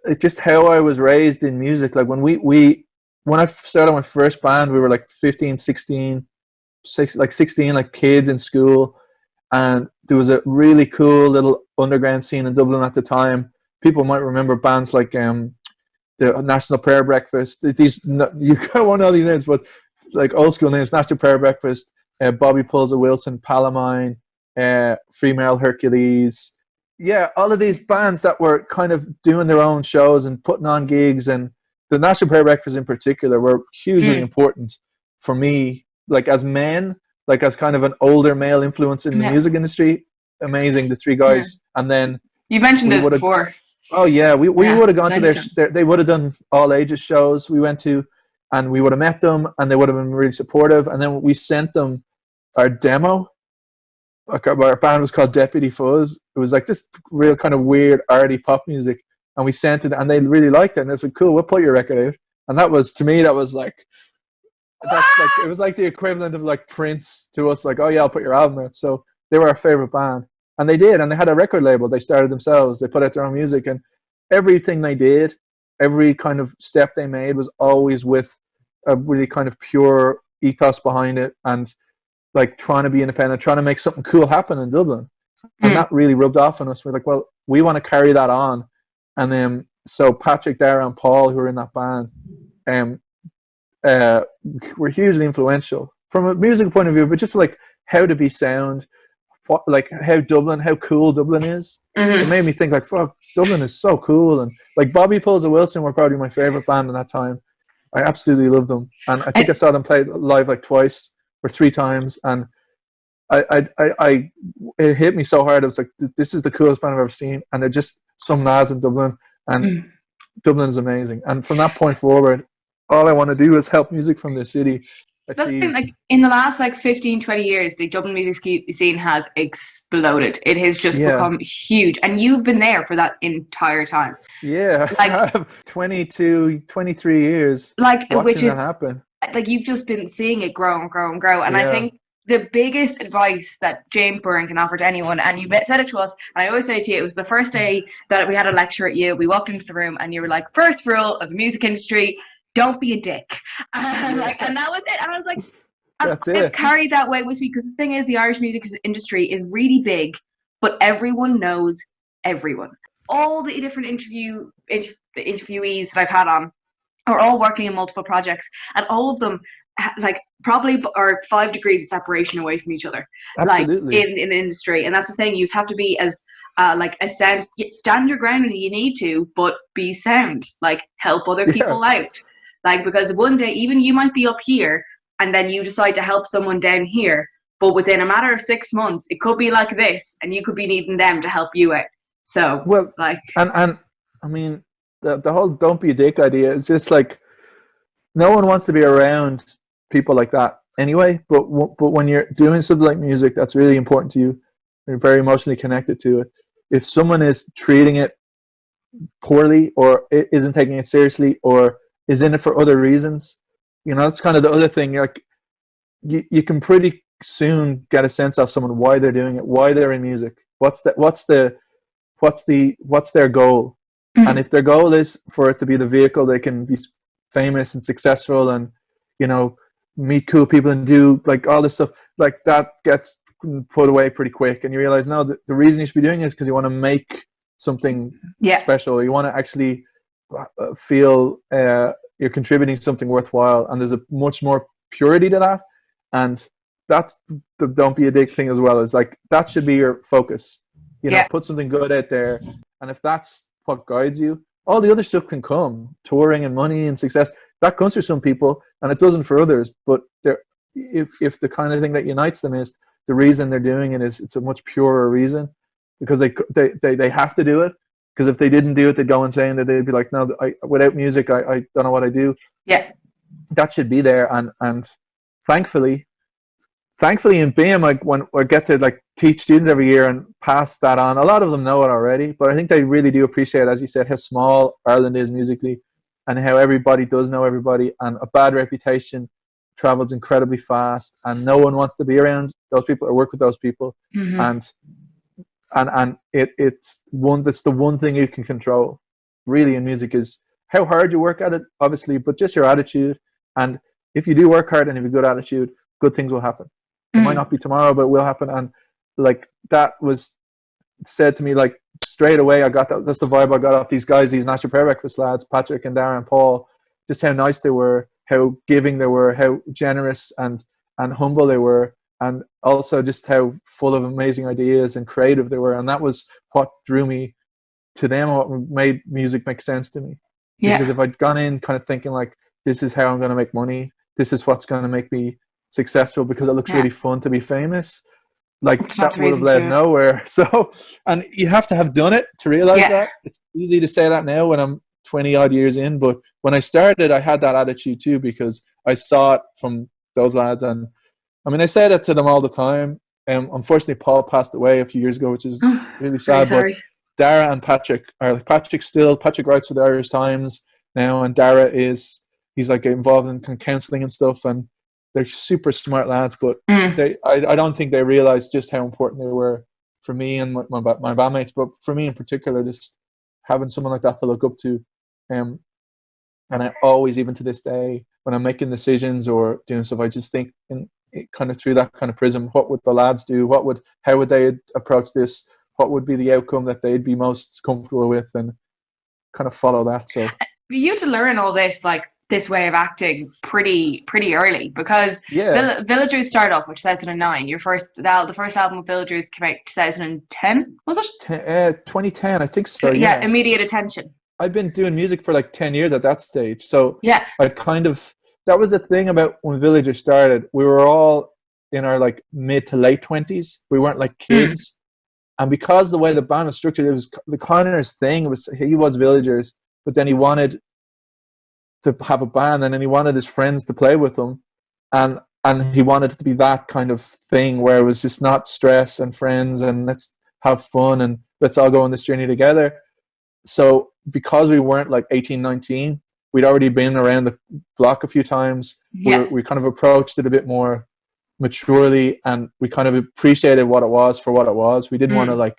it's just how I was raised in music. Like when I started my first band, we were like 15, 16, like 16, like kids in school. And there was a really cool little underground scene in Dublin at the time. People might remember bands like the National Prayer Breakfast. These, you won't know these names, but like old school names: National Prayer Breakfast, Bobby Pulls a Wilson, Palamine, Free Male Hercules. Yeah, all of these bands that were kind of doing their own shows and putting on gigs, and the National Prayer Breakfast in particular were hugely Mm. important for me. Like as men, like as kind of an older male influence in the Yeah. music industry. Amazing, the three Yeah. guys, and then You mentioned we this would have. before. Oh yeah, we Yeah. would have gone to Plenty. they would have done all ages shows we went to, and we would have met them, and they would have been really supportive. And then we sent them our demo. Like our band was called Deputy Fuzz. It was like this real kind of weird arty pop music, and we sent it, and they really liked it. And they said, "Cool, we'll put your record out." And that was, to me, that was like, that's like, it was like the equivalent of like Prince to us. Like, oh yeah, I'll put your album out. So they were our favorite band, and they did, and they had a record label. They started themselves. They put out their own music, and everything they did, every kind of step they made was always with a really kind of pure ethos behind it, and like trying to be independent, trying to make something cool happen in Dublin. And Mm. that really rubbed off on us. We're like, well, we want to carry that on. And then so Patrick, Dara, and Paul, who were in that band, um, were hugely influential from a musical point of view, but just like how to be sound, what, like how cool Dublin is. It Mm-hmm. made me think like, fuck, Dublin is so cool. And like Bobby Pulls a Wilson were probably my favorite band in that time. I absolutely loved them, and I think I saw them play live like twice or three times, and it hit me so hard. I was like, this is the coolest band I've ever seen, and they're just some lads in Dublin, and Mm. Dublin is amazing. And from that point forward, all I want to do is help music from this city That's the thing, achieve. like in the last like 15, 20 years, the Dublin music scene has exploded. It has just Yeah, become huge. And you've been there for that entire time. yeah. Like I have 22, 23 years which watching that is happen. like you've just been seeing it grow and grow and grow. And I Yeah, think the biggest advice that James Byrne can offer to anyone, and you said it to us, and I always say to you, it was the first day that we had a lecture at you. We walked into the room, and you were like, "First rule of the music industry: don't be a dick." And yeah. like, and that was it. And I was like, That's I've it. carried that weight with me because the thing is, the Irish music industry is really big, but everyone knows everyone. All the different interviewees that I've had on are all working in multiple projects, and all of them like probably are 5 degrees of separation away from each other, like Absolutely. in the industry. And that's the thing, you have to be as like a sound, stand your ground when you need to, but be sound, like help other Yeah, people out, like because one day even you might be up here and then you decide to help someone down here, but within a matter of 6 months it could be like this and you could be needing them to help you out. So well, like and I mean, the whole "don't be a dick" idea is just like, no one wants to be around people like that anyway. But when you're doing something like music that's really important to you, you're very emotionally connected to it. If someone is treating it poorly, or isn't taking it seriously, or is in it for other reasons, that's kind of the other thing. You're like, you can pretty soon get a sense of someone, why they're doing it, why they're in music, what's their goal. And mm, if their goal is for it to be the vehicle they can be famous and successful, and you know meet cool people and do like all this stuff, like that gets put away pretty quick, and you realize, no, the reason you should be doing it is because you want to make something yeah, special. You want to actually feel you're contributing something worthwhile, and there's a much more purity to that. And that's the "don't be a dick" thing as well. Is like, that should be your focus. yeah, Put something good out there, and if that's what guides you, all the other stuff can come. Touring and money and success, that comes for some people, and it doesn't for others. But if the kind of thing that unites them is the reason they're doing it, is it's a much purer reason, because they have to do it. Because if they didn't do it, they'd go insane. That they'd be like, no, without music, I don't know what I do. yeah. That should be there, and thankfully, in BIM, like when I get to like teach students every year and pass that on, a lot of them know it already, but I think they really do appreciate, as you said, how small Ireland is musically, and how everybody does know everybody, and a bad reputation travels incredibly fast, and no one wants to be around those people or work with those people. Mm-hmm. And it's the one thing you can control really in music, is how hard you work at it, obviously, but just your attitude. And if you do work hard and if you have a good attitude, good things will happen. It might not be tomorrow, but it will happen. And like that was said to me like straight away. I got that's the vibe I got off these guys, these National Prayer Breakfast lads, Patrick and Darren and Paul, just how nice they were, how giving they were, how generous and humble they were, and also just how full of amazing ideas and creative they were. And that was what drew me to them, and what made music make sense to me. Yeah. Because if I'd gone in kind of thinking like, this is how I'm going to make money, this is what's going to make me successful because it looks really fun to be famous, like that would have led nowhere. So, and you have to have done it to realize that. It's easy to say that now when I'm 20 odd years in, but when I started, I had that attitude too, because I saw it from those lads. And I mean, I say that to them all the time. Unfortunately, Paul passed away a few years ago, which is really sad. But Dara and Patrick are like, Patrick writes for the Irish Times now, and Dara he's like involved in counselling and stuff, and they're super smart lads. But I don't think they realized just how important they were for me and my bandmates, but for me in particular, just having someone like that to look up to. And I always, even to this day, when I'm making decisions or doing stuff, I just think kind of through that kind of prism. What would the lads do? How would they approach this? What would be the outcome that they'd be most comfortable with, and kind of follow that. So you had to learn all this, like this way of acting, pretty early, because Villagers started off with 2009. The first album of Villagers came out 2010, was it? 2010, I think so. Yeah, Immediate Attention. I've been doing music for like 10 years at that stage. So I kind of, that was the thing about when Villagers started. We were all in our like mid to late 20s. We weren't like kids. And because the way the band was structured, it was the Connor's thing. He was Villagers, but then he wanted to have a band, and then he wanted his friends to play with him. And he wanted it to be that kind of thing where it was just not stress and friends and let's have fun and let's all go on this journey together. So because we weren't like 18, 19, we'd already been around the block a few times. We kind of approached it a bit more maturely, and we kind of appreciated what it was for what it was. We didn't want to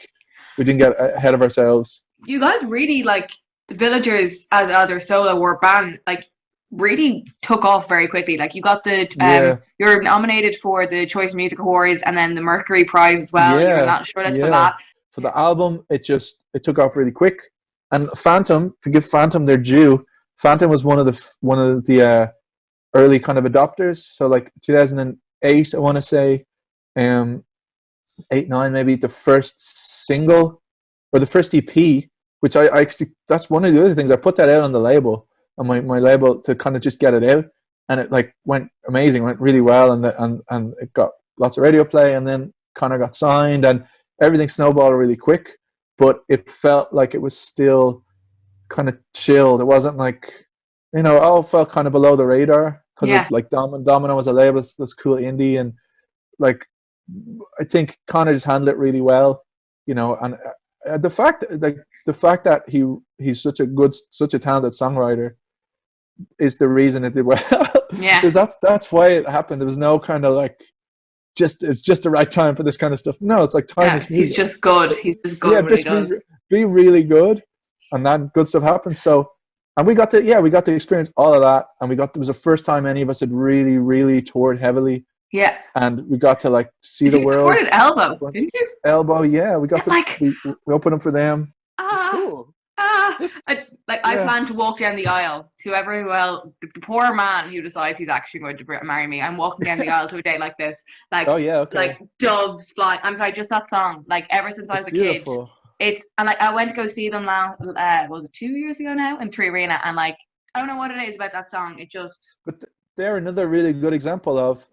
we didn't get ahead of ourselves. You guys really, like, the Villagers as other solo or band, like, really took off very quickly. Like, you got you're nominated for the Choice Music Awards and then the Mercury Prize as well. You're not sure for that. For the album, it took off really quick. And Phantom, to give Phantom their due, Phantom was one of the early kind of adopters. So like 2008, I want to say, 8-9 maybe, the first single or the first EP, which I actually, that's one of the other things. I put that out on the label, on my label, to kind of just get it out, and it like went amazing, went really well, and it got lots of radio play, and then Connor got signed, and everything snowballed really quick. But it felt like it was still kind of chilled. It wasn't like, it all felt kind of below the radar, because like Domino was a label, this cool indie, and like I think Connor just handled it really well, and the fact that he's such a talented songwriter is the reason it did well. Yeah, because that's why it happened. There was no kind of like it's just the right time for this kind of stuff. No, it's like time is music. He's just good. He's just good. Yeah, just be really good, and that good stuff happens. So, and we got to experience all of that, and it was the first time any of us had really, really toured heavily. Yeah, and we got to like see the world. You supported Elbow, didn't you? Elbow, yeah, we got we opened up for them. Cool. I plan to walk down the aisle to the poor man who decides he's actually going to marry me. I'm walking down the aisle to a day like this, like like doves flying. I'm sorry, just that song. Like ever since I was a kid, and like I went to go see them last. Was it 2 years ago now in 3 Arena? And like I don't know what it is about that song. It just. But they're another really good example of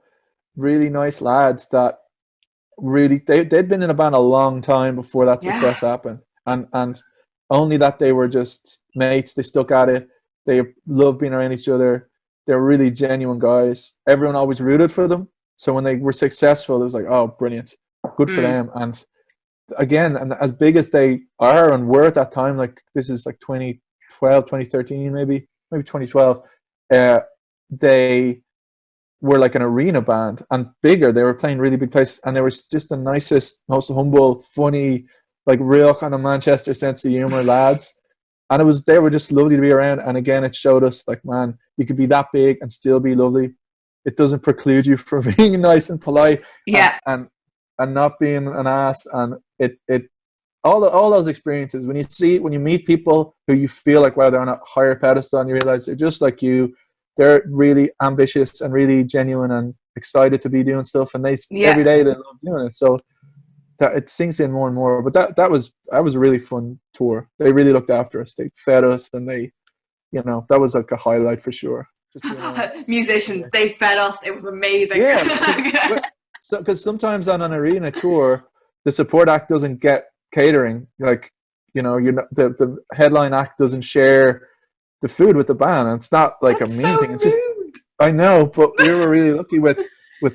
really nice lads that really they'd been in a band a long time before that success happened, and only that they were just mates. They stuck at it. They loved being around each other. They're really genuine guys. Everyone always rooted for them. So when they were successful, it was like, oh, brilliant, good for them. And again, and as big as they are and were at that time, like this is like 2012, 2013, maybe 2012. They were like an arena band and bigger. They were playing really big places, and they were just the nicest, most humble, funny, like real kind of Manchester sense of humor lads. And they were just lovely to be around. And again, it showed us like, man, you could be that big and still be lovely. It doesn't preclude you from being nice and polite Yeah. and not being an ass. And it all those experiences, when you meet people who you feel like, wow, they're on a higher pedestal, and you realize they're just like you, they're really ambitious and really genuine and excited to be doing stuff, and Yeah. every day they love doing it. So that it sinks in more and more. But that was a really fun tour. They really looked after us. They fed us, and that was like a highlight for sure. Just being around. Musicians, they fed us. It was amazing. Yeah, because sometimes on an arena tour, the support act doesn't get catering. Like, the headline act doesn't share the food with the band, and it's not like That's a mean so thing. It's just, rude. I know, but we were really lucky with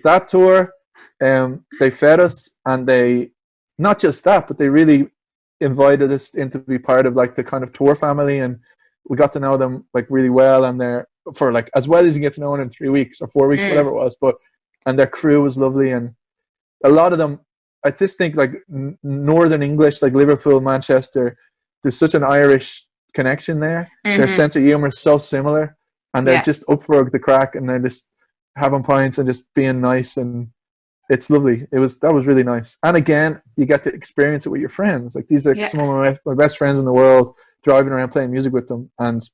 that tour. They fed us, and they, not just that, but they really invited us in to be part of like the kind of tour family, and we got to know them like really well, and they're for like as well as you get to know them in 3 weeks or 4 weeks, whatever it was. And their crew was lovely, and a lot of them, I just think like Northern English, like Liverpool, Manchester, there's such an Irish connection there. Their sense of humor is so similar, and they're just up for the crack, and they're just having pints and just being nice, and it's lovely. That was really nice. And again, you get to experience it with your friends. Like, these are some of my best friends in the world, driving around playing music with them, and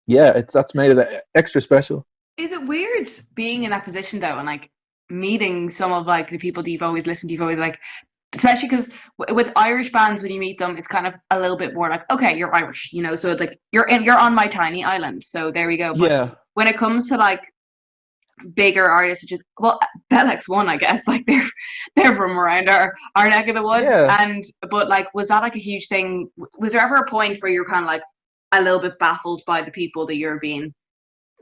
that's made it extra special. Is it weird being in that position though, and like meeting some of like the people that you've always listened to, you've always like, especially because with Irish bands, when you meet them, it's kind of a little bit more like, okay, you're Irish, so it's like you're on my tiny island, so there we go. But when it comes to like bigger artists, such as, well, Ep.16, I guess, like they're from around our neck of the woods, but like, was that like a huge thing? Was there ever a point where you're kind of like a little bit baffled by the people that you're being?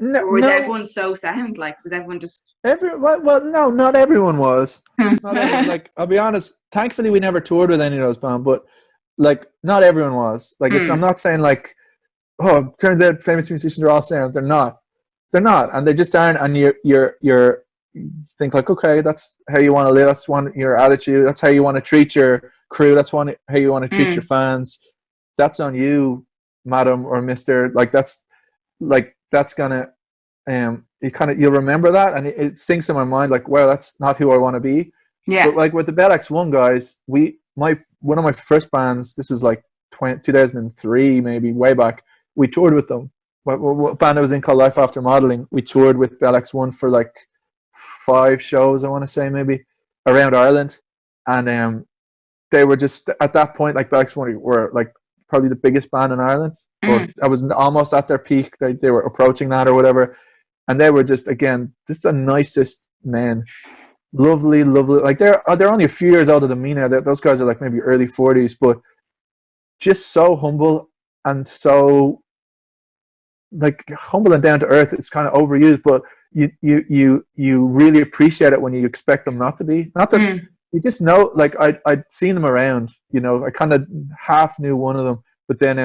Or was everyone so sound? Like, was everyone just well, no, not everyone was. Not everyone. Like, I'll be honest, thankfully we never toured with any of those bands, but like, not everyone was. Like, I'm not saying like, oh, it turns out famous musicians are all sound. They're not, and they just aren't. And you think like, okay, that's how you want to live. That's your attitude. That's how you want to treat your crew. That's how you want to treat your fans. That's on you, madam or mister. Like, that's gonna you'll remember that, and it sinks in my mind like, wow, that's not who I want to be. But like with the Ep.16 guys, one of my first bands, this is like 2003, maybe, way back, we toured with them. What band I was in called Life After Modeling, we toured with Ep.16 for like 5 shows, I want to say, maybe, around Ireland. And they were just, at that point, like, Ep.16 were like probably the biggest band in Ireland. Or I was almost at their peak. They were approaching that or whatever. And they were just, again, just the nicest men. Lovely. Like, they're only a few years older than me now. Those guys are like maybe early 40s, but just so humble and so like humble and down to earth. It's kind of overused, but you really appreciate it when you expect them not to be. Not that you just know. Like, I'd seen them around. I kind of half knew one of them, but then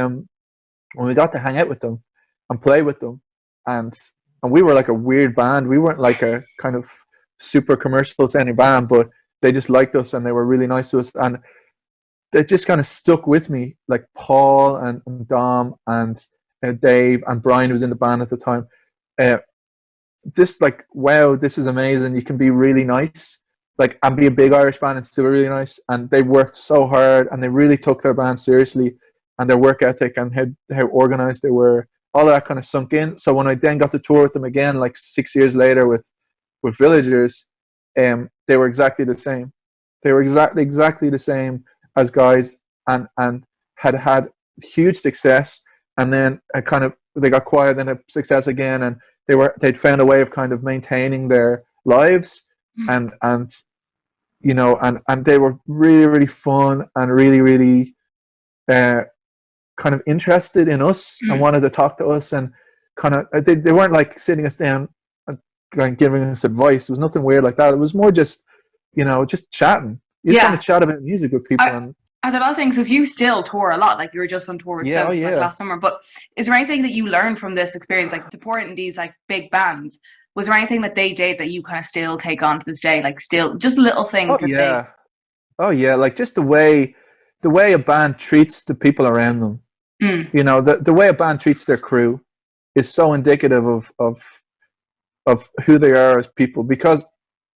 when we got to hang out with them and play with them, and we were like a weird band. We weren't like a kind of super commercial sounding band, but they just liked us and they were really nice to us, and they just kind of stuck with me. Like Paul and Dom and Dave and Brian, who was in the band at the time. Just like, wow, this is amazing. You can be really nice, like, and be a big Irish band and still really nice. And they worked so hard, and they really took their band seriously, and their work ethic and how organized they were. All of that kind of sunk in. So when I then got to tour with them again, like 6 years later with Villagers, they were exactly the same. They were exactly the same as guys, and had huge success. And then they got quiet, then had success again, and they'd found a way of kind of maintaining their lives, and they were really, really fun and really, really kind of interested in us and wanted to talk to us, and kind of they weren't like sitting us down and giving us advice. It was nothing weird like that. It was more just just chatting. You just want to chat about music with people. And a lot of things, because you still tour a lot. Like, you were just on tour with like last summer. But is there anything that you learned from this experience, like supporting these like big bands, Was there anything that they did that you kind of still take on to this day? Like still just little Oh things that they. yeah, oh yeah. Like just the way a band treats the people around them. Mm, You know, the way a band treats their crew is so indicative of who they are as people, because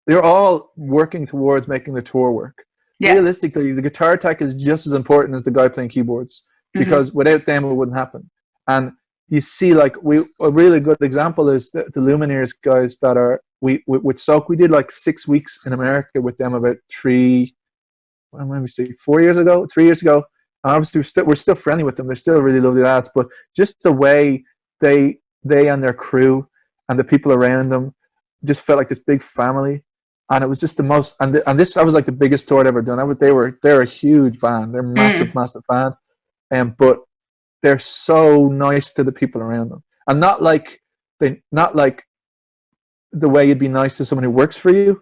they're all working towards making the tour work. yeah. Realistically, the guitar tech is just as important as the guy playing keyboards, Hmm. because without them it wouldn't happen. And you see, like a really good example is the Lumineers guys that are we with Soak. We did like 6 weeks in America with them about let me see, 4 years ago, 3 years ago. And obviously, we're still friendly with them. They're still really lovely lads. But just the way they and their crew and the people around them just felt like this big family, and it was just the most. And this, that was like the biggest tour I'd ever done. They're a huge band. They're a Mm, massive, massive band. But they're so nice to the people around them, and not like the way you'd be nice to someone who works for you,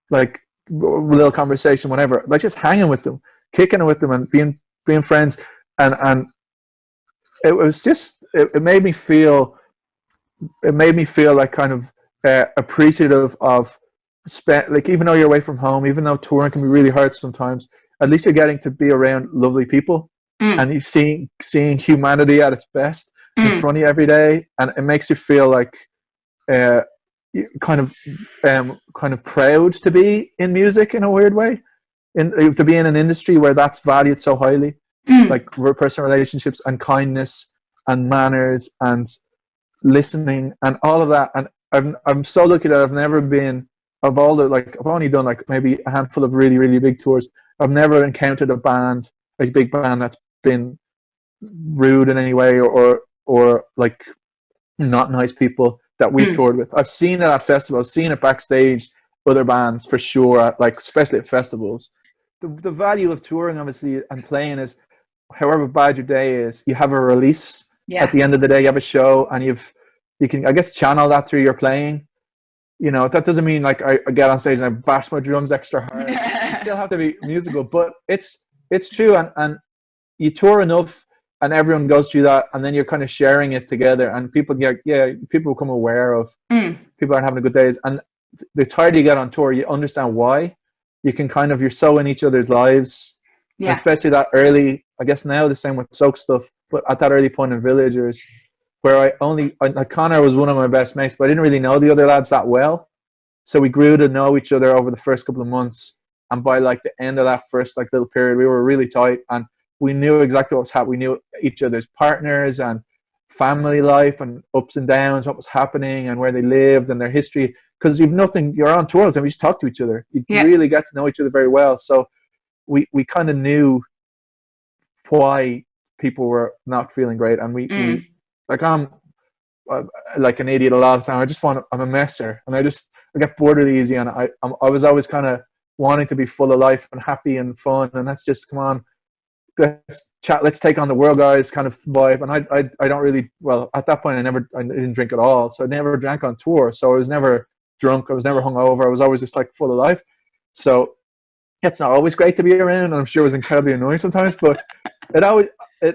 like a little conversation, whatever. Like just hanging with them, kicking it with them, and being friends. And it was just it made me feel like kind of appreciative of like, even though you're away from home, even though touring can be really hard sometimes, at least you're getting to be around lovely people, mm, and you seeing humanity at its best in mm, front of you every day, and it makes you feel like uh, kind of proud to be in music in a weird way, to be in an industry where that's valued so highly, mm. like personal relationships and kindness and manners and listening and all of that. And I'm so lucky that I've never been, of all the, like, I've only done like maybe a handful of really really big tours. I've never encountered a big band that's been rude in any way, or like not nice people that we've Mm. toured with. I've seen it at festivals, seen it backstage, other bands for sure, like especially at festivals. The value of touring, obviously, and playing is, however bad your day is, you have a release at Yeah. the end of the day. You have a show, and you can, I guess, channel that through your playing. You know, that doesn't mean like I get on stage and I bash my drums extra hard. You still have to be musical, but it's true, and you tour enough, and everyone goes through that, and then you're kind of sharing it together, and people become aware of Mm. people aren't having a good days, and the tighter you get on tour, you understand why. You can kind of, you're so in each other's lives, and Yeah. especially that early, I guess now the same with Soak stuff, but at that early point in Villagers, where like Connor was one of my best mates, but I didn't really know the other lads that well, so we grew to know each other over the first couple of months, and by like the end of that first like little period, we were really tight, and we knew exactly what was happening. We knew each other's partners and family life and ups and downs, what was happening and where they lived and their history. Because you've nothing, you're on tour and we just talk to each other. You Yeah. really get to know each other very well. So we kind of knew why people were not feeling great, and we Mm. like I'm uh, like an idiot a lot of time. I'm a messer, and I get bored really easy, and I was always kind of wanting to be full of life and happy and fun, and that's just, come on, let's chat, let's take on the world, guys, kind of vibe. And I don't really, well, at that point I didn't drink at all, so I never drank on tour, so I was never drunk, I was never hungover, I was always just like full of life. So it's not always great to be around, and I'm sure it was incredibly annoying sometimes, but it always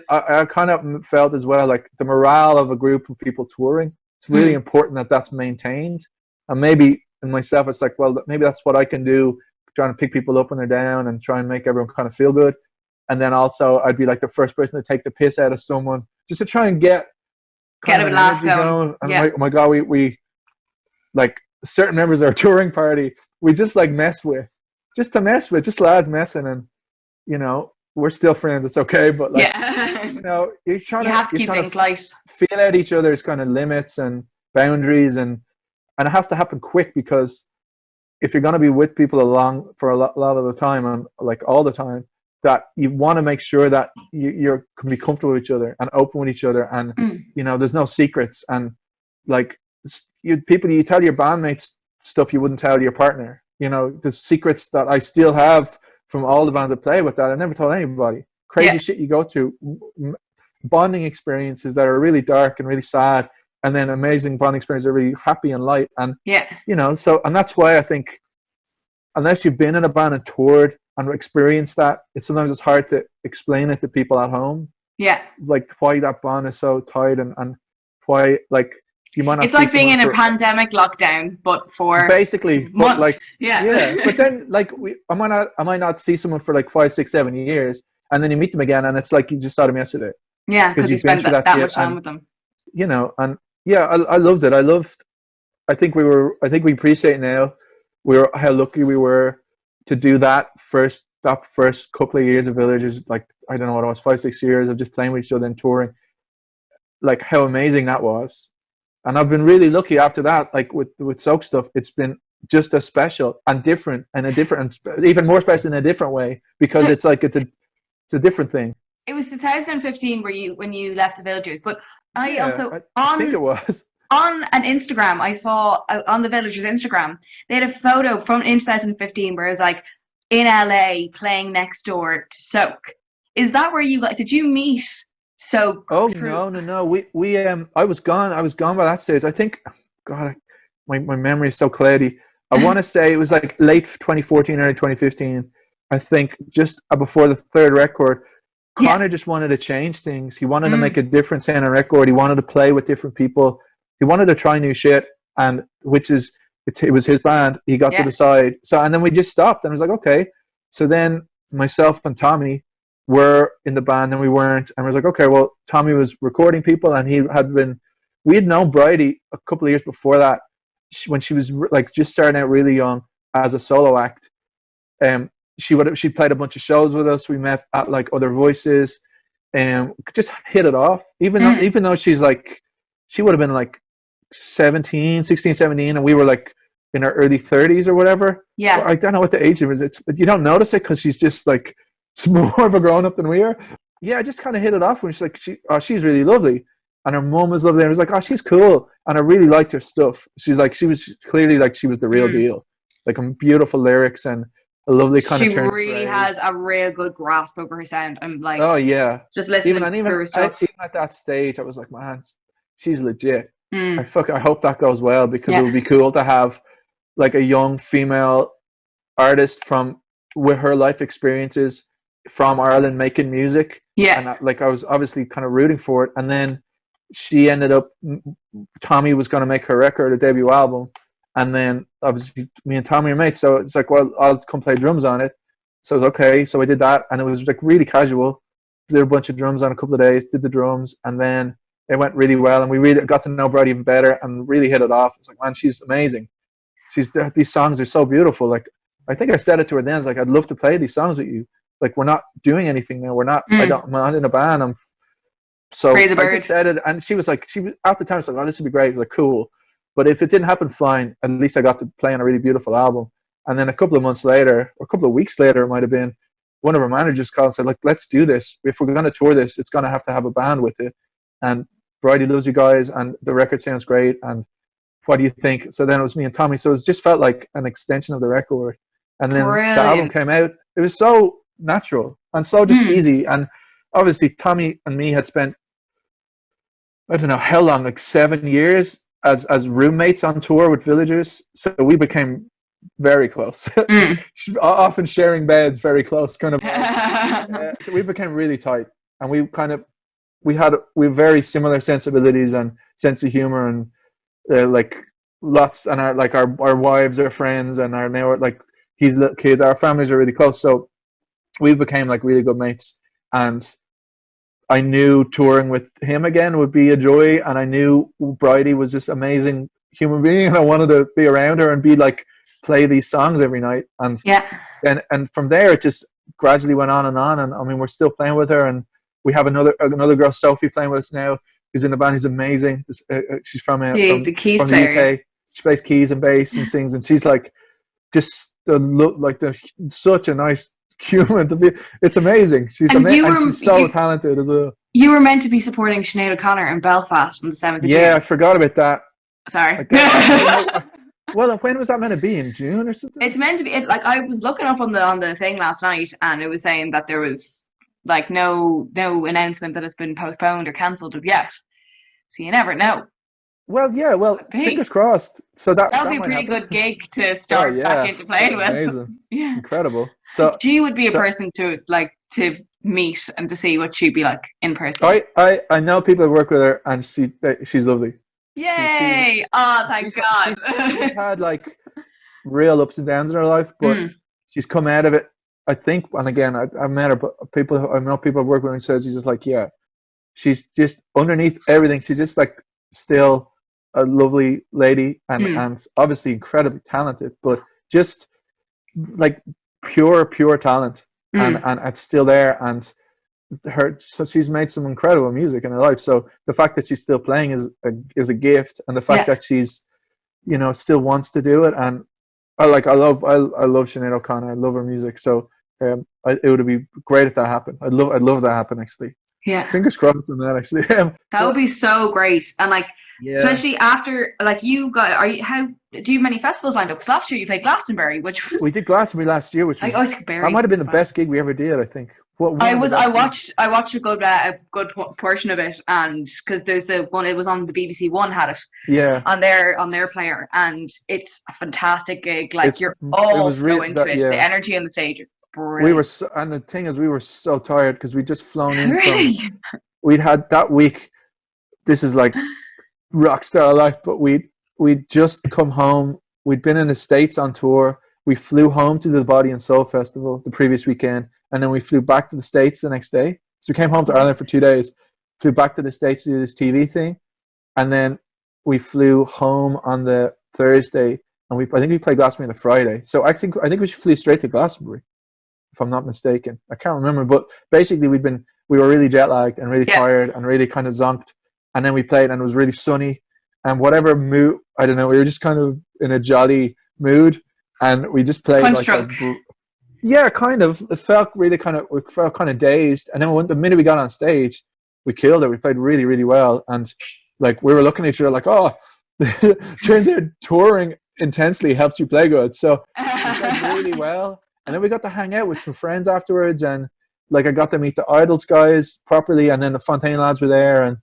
I kind of felt as well, like the morale of a group of people touring, it's really Mm. important that that's maintained. And maybe in myself it's like, well, maybe that's what I can do, trying to pick people up when they're down and try and make everyone kind of feel good. And then also I'd be like the first person to take the piss out of someone, just to try and get kind Get of a an laugh energy going. going. And Yeah. oh my God, we like certain members of our touring party, we just like mess with, just to mess with, just lads messing. And you know, we're still friends, it's okay, but like, Yeah. you know, You have to you're keep trying to things light. feel out each other's kind of limits and boundaries, and it has to happen quick, because if you're going to be with people along for a lot of the time, and like all the time, that you want to make sure that you can be comfortable with each other and open with each other, and Mm. you know, there's no secrets, and like you tell your bandmates stuff you wouldn't tell your partner. You know, the secrets that I still have from all the bands I play with that I never told anybody. Yeah. Crazy shit you go through, bonding experiences that are really dark and really sad, and then amazing bonding experiences that are really happy and light. And Yeah. you know, so, and that's why I think, unless you've been in a band and toured and experienced that, it's hard to explain it to people at home, Yeah. like why that bond is so tight, and why, like, You might not It's see like being someone in a for pandemic lockdown, but for basically, but like, months. Yes. yeah. But then, like, I might not see someone for like 5, 6, 7 years, and then you meet them again, and it's like you just saw them yesterday Yeah, because because you you've been spend through that that shit, much time and with them. and yeah, I loved it. I loved. I think we appreciate now. How lucky we were to do that first couple of years of Villagers. Like, I don't know what it was, 5, 6 years of just playing with each other and touring. Like, how amazing that was. And I've been really lucky after that. Like with Soak stuff, it's been just as special and different, and even more special in a different way, because So it's like it's a different thing. it was 2015 when you left the Villagers, but I Yeah, also I think it was. on an Instagram, I saw on the Villagers Instagram, they had a photo from in 2015 where it was like in LA playing next door to Soak. Is that where you did you meet Soak Oh through? no, no, no. We I was gone. I was gone by that stage. I think, God, my memory is so cloudy. I want to say it was like late 2014, early 2015. I think just before the third record, Yeah. Connor just wanted to change things. He wanted to make Mm, a difference in a record. He wanted to play with different people. He wanted to try new shit, and it was his band. He got to yeah. decide. So, and then we just stopped, and I was like, okay. So then myself and Tommy were in the band, and we weren't. And we was like, okay, well, Tommy was recording people, and we had known Bridie a couple of years before that, when she was like just starting out really young as a solo act. She played a bunch of shows with us. We met at like Other Voices, and just hit it off. Mm, Even though she would have been like 17, 16, 17, and we were like in our early 30s or whatever. yeah. Well, I don't know what the age is. You don't notice it because she's just like more of a grown up than we are. Yeah, I just kind of hit it off when she's like, she's really lovely, and her mom was lovely. And I was like, oh, she's cool, and I really liked her stuff. She was clearly like she was the real Mm. deal, like beautiful lyrics and a lovely kind She of turn of really has phrase. a real good grasp over her sound. I'm like Oh yeah, just listening through her stuff. even at that stage, I was like, man, she's legit. Mm, I hope that goes well, because it yeah. would be cool to have like a young female artist from with her life experiences from Ireland making music, Yeah. and I was obviously kind of rooting for it. And then she ended up, Tommy was going to make her record, a debut album, and then obviously me and Tommy are mates, so it's like, well, I'll come play drums on it. So it was okay. So I did that, and it was like really casual. Did a bunch of drums on a couple of days, did the drums, and then it went really well, and we really got to know Brad even better, and really hit it off. It's like, man, she's amazing. These songs are so beautiful. Like, I think I said it to her then. I was like, I'd love to play these songs with you. Like, we're not doing anything now. Mm. I'm not in a band. So Praise a I just bird. said it, and she was at the time, she was like, oh, this would be great. Like, cool. But if it didn't happen, fine. At least I got to play on a really beautiful album. And then a couple of months later, or a couple of weeks later, it might have been, one of our managers called and said, like, let's do this. If we're going to tour this, it's going to have a band with it. And Bridie loves you guys, and the record sounds great. And what do you think? So then it was me and Tommy. So it just felt like an extension of the record. And then the album Brilliant. came out. It was so natural and so just Mm. easy. And obviously, Tommy and me had spent, I don't know how long, like 7 years as roommates on tour with Villagers. So we became very close, Mm. often sharing beds, very close kind of vibe. So we became really tight, and we very similar sensibilities and sense of humor, and like lots, and our wives are friends, and our now like his little kids, our families are really close. So we became like really good mates, and I knew touring with him again would be a joy, and I knew Bridie was this amazing human being, and I wanted to be around her and be like, play these songs every night. Yeah. And from there it just gradually went on and on. And I mean, we're still playing with her, and we have another girl, Sophie, playing with us now, who's in the band. Who's amazing. She's The keys from the player. Yeah. UK. She plays keys and bass and sings, and she's like just such a nice human to be. It's amazing. She's And amazing, and she's so talented as well. you were meant to be supporting Sinead O'Connor in Belfast on the 7th of Yeah, I June. forgot about that. Sorry. Well, when was that meant to be? In June or something? It's meant to be. Like I was looking up on the thing last night, and it was saying that there was like no announcement that it's been postponed or cancelled of yet. So you never know. Well, yeah. Well, Hey, fingers crossed. So that'll be that a might pretty happen. good gig to Oh start back yeah, into playing with. amazing, Yeah. incredible. So She would be a so person to meet and to see what she'd be like in person. I know people who work with her, and she's lovely. She's Yay! Oh, thank God. she's had like real ups and downs in her life, but Mm, she's come out of it. I think, and again, I met her, but I know people I've worked with and said she's just like, yeah, she's just underneath everything. She's just like still a lovely lady mm, and obviously incredibly talented, but just like pure talent, mm. and it's still there. And her, so she's made some incredible music in her life. So the fact that she's still playing is a gift, and the fact Yeah. that she's still wants to do it. And I love Sinead O'Connor. I love her music. So it would be great if that happened. I'd love that happen actually. Yeah. Fingers crossed on that actually. That would But be so great. And like, yeah, especially after, like, you got, are you, how, do you have many festivals lined up? Because last year you played Glastonbury, which was we did Glastonbury last year, which like, was oh, that might Berry. have been the best gig we ever did. I think what one I of the was, I best gigs. watched, I watched a good portion of it, and because there's the one, it was on the BBC One, had it Yeah, on their player, and it's a fantastic gig. Like, it's you're it all was so real into that it. The yeah. energy on the stage is We were brilliant. and the thing is we were so tired because we'd just flown in from Really? we'd had that week. This is like rock star life, but we'd just come home. We'd been in the States on tour. We flew home to the Body and Soul Festival the previous weekend, and then we flew back to the States the next day. So we came home to Ireland for 2 days, flew back to the States to do this TV thing, and then we flew home on the Thursday, and I think we played Glastonbury on the Friday. So I think we flew straight to Glastonbury, if I'm not mistaken. I can't remember, but basically we were really jet lagged and really Yeah. tired and really kind of zonked, and then we played and it was really sunny, and whatever mood, I don't know, we were just kind of in a jolly mood, and we just played Punch like drunk. yeah, kind of. It felt really we felt kind of dazed, and then the minute we got on stage, we killed it. We played really well, and like we were looking at each other like, oh, turns out touring intensely helps you play good. So we played really well, and then we got to hang out with some friends afterwards, and like I got to meet the Idols guys properly, and then the Fontaine lads were there, and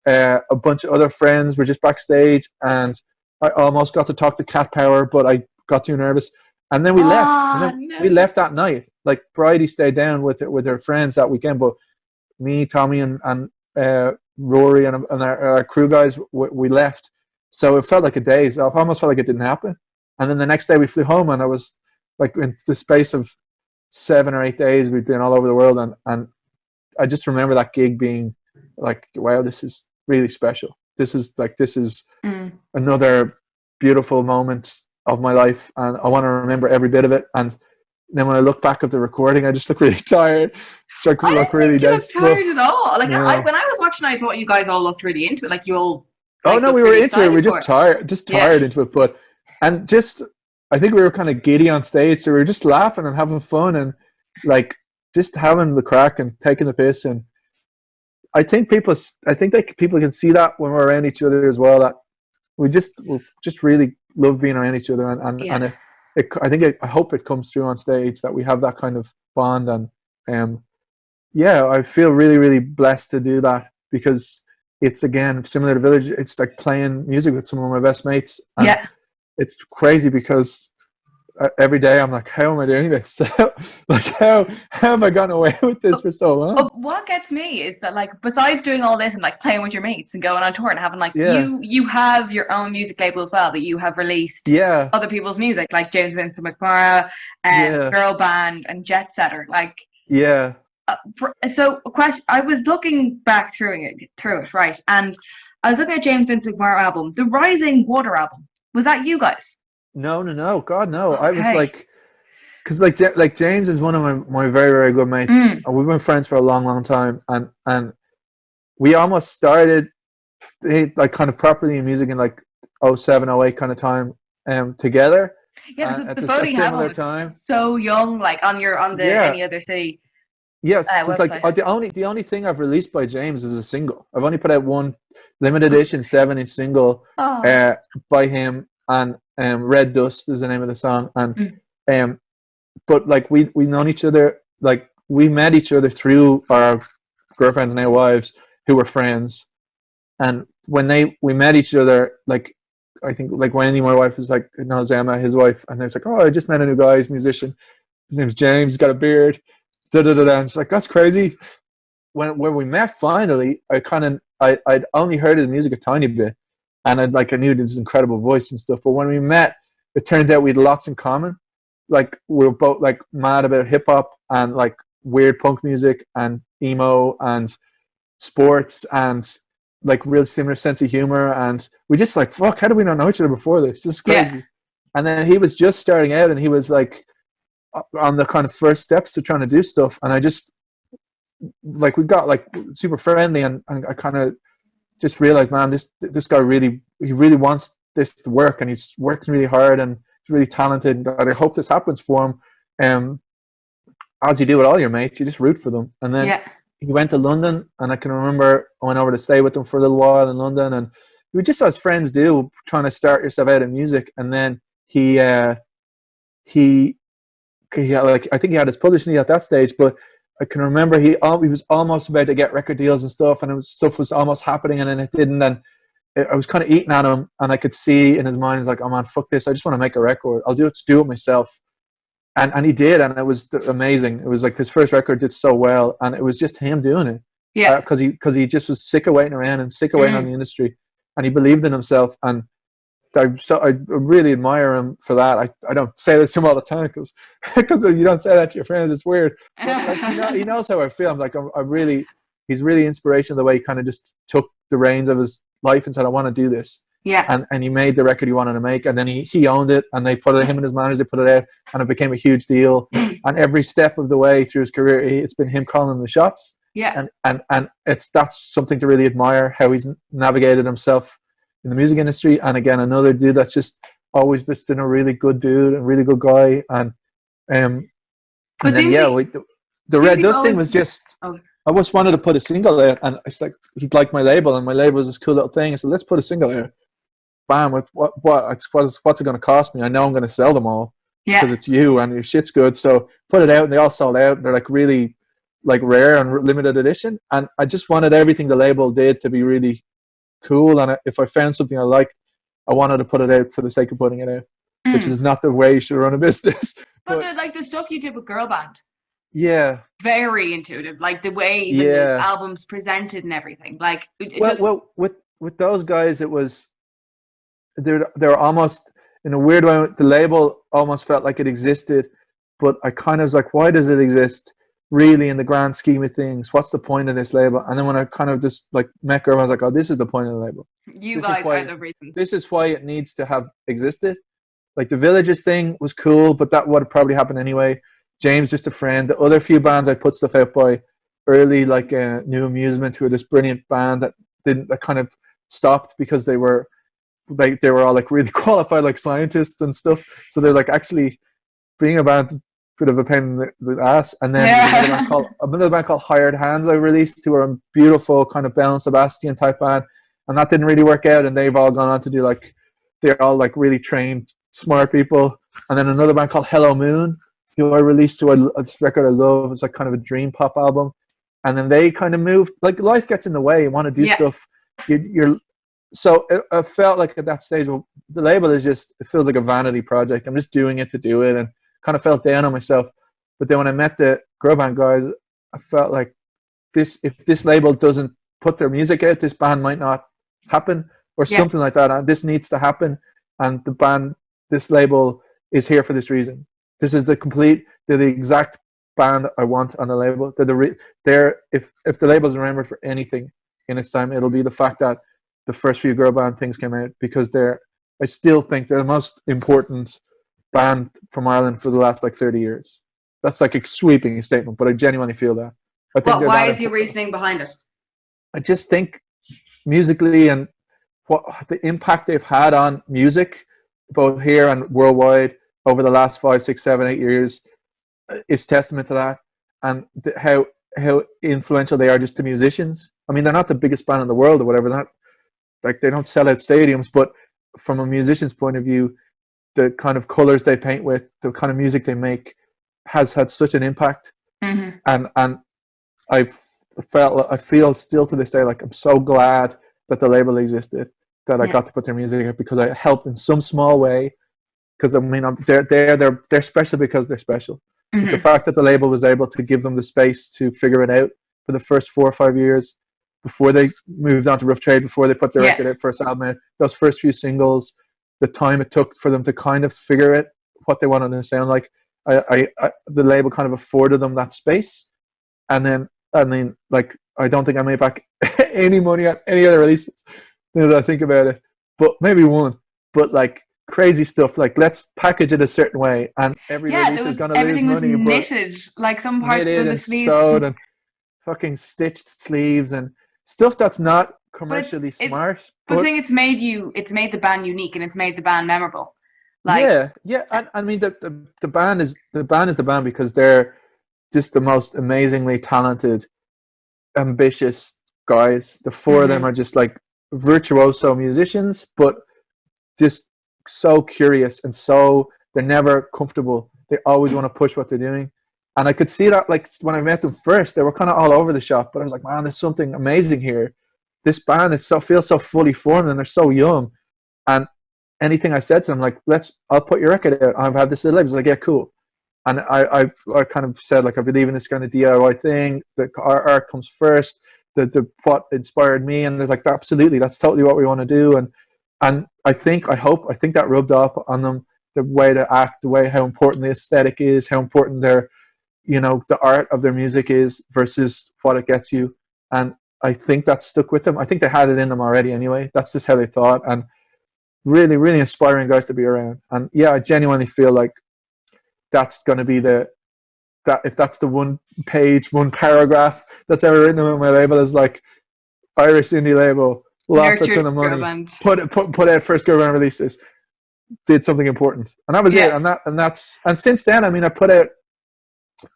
a bunch of other friends were just backstage, and I almost got to talk to Cat Power, but I got too nervous, and then we left, and Ah, then we no. left that night. Like Bridie stayed down with her friends that weekend, but me, Tommy, and Rory and our crew guys, we left. So it felt like a daze. It almost felt like it didn't happen. And then the next day we flew home, and I was like, in the space of 7 or 8 days, we'd been all over the world, and I just remember that gig being like, wow, this is really special. This is Mm. another beautiful moment of my life, and I want to remember every bit of it. And then when I look back at the recording, I just look really tired, start to I look didn't really think you dense. looked But tired at all. Like, no, when I was watching, I thought you guys all looked really into it. Like, you all oh like no, we looked were really into it. We excited were for just it. tired, just Yeah. tired into it. But and just, I think we were kind of giddy on stage, so we were just laughing and having fun, and like just having the crack and taking the piss. And I think that people can see that when we're around each other as well. That we just really love being around each other, and Yeah. I hope it comes through on stage that we have that kind of bond. And yeah, I feel really blessed to do that, because it's again similar to Village. It's like playing music with some of my best mates, and Yeah. it's crazy because every day I'm like, how am I doing this? Like, how have I gone away with this But, for so long? but what gets me is that, like, besides doing all this and like playing with your mates and going on tour and having like, Yeah, you have your own music label as well, that you have released yeah, other people's music, like James Vincent McMorrow and yeah, Girl Band and Jet Setter. Like, yeah. so a question. I was looking back through it, right, and I was looking at James Vincent McMorrow album, the Rising Water album. Was that you guys? No, God, no. I was Okay. like, because like James is one of my very good mates, Mm. and we've been friends for a long time, and we almost started like kind of properly in music in like '07, '08 kind of time, together, Yeah, because at the a voting album similar was time. so young, like on the Yeah, Any Other City yes. So it's like website. the only thing I've released by James is a single. I've only put out one limited edition 7-inch single, Oh. uh, by him, and Red Dust is the name of the song. And Mm. um, but like we known each other, like we met each other through our girlfriends and our wives who were friends. And when we met each other, like I think like Wendy, my wife, was like, no, Emma, his wife, and it's like, oh, I just met a new guy, he's a musician, his name's James, he's got a beard, and she's like, that's crazy. When we met finally, I'd only heard his music a tiny bit, and I knew this incredible voice and stuff. But when we met, it turns out we had lots in common. Like we were both like mad about hip hop and like weird punk music and emo and sports and like real similar sense of humor. And we just like, fuck, how did we not know each other before this? This is crazy. Yeah. And then he was just starting out, and he was like on the kind of first steps to trying to do stuff. And I just like we got like super friendly, and I kind of just realized, man, this guy he really wants this to work, and he's working really hard, and he's really talented. And I hope this happens for him. As you do with all your mates, you just root for them. And then Yeah. he went to London, and I can remember I went over to stay with him for a little while in London, and we just as friends do, trying to start yourself out in music. And then he like I think he had his publishing deal at that stage, but I can remember he was almost about to get record deals and stuff, and stuff was almost happening, and then it didn't. And I was kind of eating at him, and I could see in his mind, he's like, "Oh man, fuck this! I just want to make a record. I'll do it myself." And he did, and it was amazing. It was like his first record did so well, and it was just him doing it. Yeah. Because he just was sick of waiting around and sick of waiting on the industry, and he believed in himself. And I really admire him for that. I don't say this to him all the time because you don't say that to your friends. It's weird. But like, he knows how I feel. I'm like, he's really inspirational the way he kind of just took the reins of his life and said, I want to do this. Yeah. And he made the record he wanted to make, and then he owned it, and they put it, him and his managers, they put it out, and it became a huge deal. And every step of the way through his career, it's been him calling the shots. Yeah. And that's something to really admire, how he's navigated himself in the music industry. And again, another dude that's just always been a really good dude and really good guy. And then the Red Dust thing was just, I just wanted to put a single out, and it's like he'd like my label, and my label was this cool little thing. I said, let's put a single out. Bam! With what's it going to cost me? I know I'm going to sell them all because it's you and your shit's good. So put it out, and they all sold out. And they're like really like rare and limited edition. And I just wanted everything the label did to be really cool. And if I found something I liked, I wanted to put it out for the sake of putting it out, which is not the way you should run a business. But the stuff you did with Girl Band. Yeah. Very intuitive, like the way the album's presented and everything. Like with those guys, it was they're almost in a weird way. The label almost felt like it existed, but I kind of was like, why does it exist? Really, in the grand scheme of things, what's the point of this label? And then when I kind of just like met her, I was like, oh, this is the point of the label. You guys are the reason. This is why it needs to have existed. Like the Villages thing was cool, but that would have probably happened anyway. James, just a friend. The other few bands I put stuff out by early, like New Amusement, who were this brilliant band that kind of stopped because they were all like really qualified like scientists and stuff. So they're like actually being a band bit of a pain in the ass. And then another band called Hired Hands I released, who are a beautiful kind of Bell and Sebastian type band, and that didn't really work out. And they've all gone on to do like, they're all like really trained, smart people. And then another band called Hello Moon, who I released to a record I love. It's like kind of a dream pop album. And then they kind of moved, like life gets in the way. You want to do stuff. So I felt like at that stage, well, the label is just, it feels like a vanity project. I'm just doing it to do it, and kind of felt down on myself. But then when I met the girl band guys, I felt like if this label doesn't put their music out, this band might not happen, or something like that. And this needs to happen. And this label is here for this reason. This is they're the exact band I want on the label. If the label's remembered for anything in its time, it'll be the fact that the first few girl band things came out, because I still think they're the most important band from Ireland for the last like 30 years. That's like a sweeping statement, but I genuinely feel that. Why is your reasoning behind it? I just think musically, and what the impact they've had on music, both here and worldwide, over the last 5, 6, 7, 8 years, is testament to that, and how influential they are just to musicians. I mean, they're not the biggest band in the world or whatever. That like they don't sell out stadiums, but from a musician's point of view, the kind of colors they paint with, the kind of music they make, has had such an impact. Mm-hmm. And I feel still to this day like I'm so glad that the label existed, that I got to put their music out, because I helped in some small way. Because I mean, they're special because they're special. Mm-hmm. The fact that the label was able to give them the space to figure it out for the first 4 or 5 years before they moved on to Rough Trade, before they put their Yeah. record out, first album out, those first few singles, the time it took for them to kind of figure it, what they wanted to sound like. The label kind of afforded them that space. And then, I mean, like, I don't think I made back any money on any other releases now that I think about it, but maybe one. But like crazy stuff, like let's package it a certain way, and every Yeah, release there is was going to lose everything was money, but knitted, like some parts knitted of the and sleeves. sewed and fucking stitched sleeves and stuff that's not But it's commercially it smart. but the But thing, it's made the band unique and it's made the band memorable. Like, yeah, yeah, and I mean the band is the band because they're just the most amazingly talented, ambitious guys. The four of them mhm. are just like virtuoso musicians, but just so curious and so they're never comfortable. They always want to push what they're doing. And I could see that like when I met them first, they were kind of all over the shop, but I was like, man, there's something amazing here. This band is feels so fully formed and they're so young. And anything I said to them, like, I'll put your record out. I've had this little label. He's like, yeah, cool. And I kind of said, like, I believe in this kind of DIY thing. Our art comes first. The what inspired me, and they're like, absolutely, that's totally what we want to do. And I think that rubbed off on them, the way to act, the way how important the aesthetic is, how important their, the art of their music is versus what it gets you. And I think that stuck with them. I think they had it in them already anyway. That's just how they thought. And really, really inspiring guys to be around. And yeah, I genuinely feel like that's going to be if that's the one page, one paragraph that's ever written on my label is like Irish indie label, lost a Nurtured ton of girl money, band. put out first girl band releases, did something important, and that was it. Yeah. And since then, I mean, I put out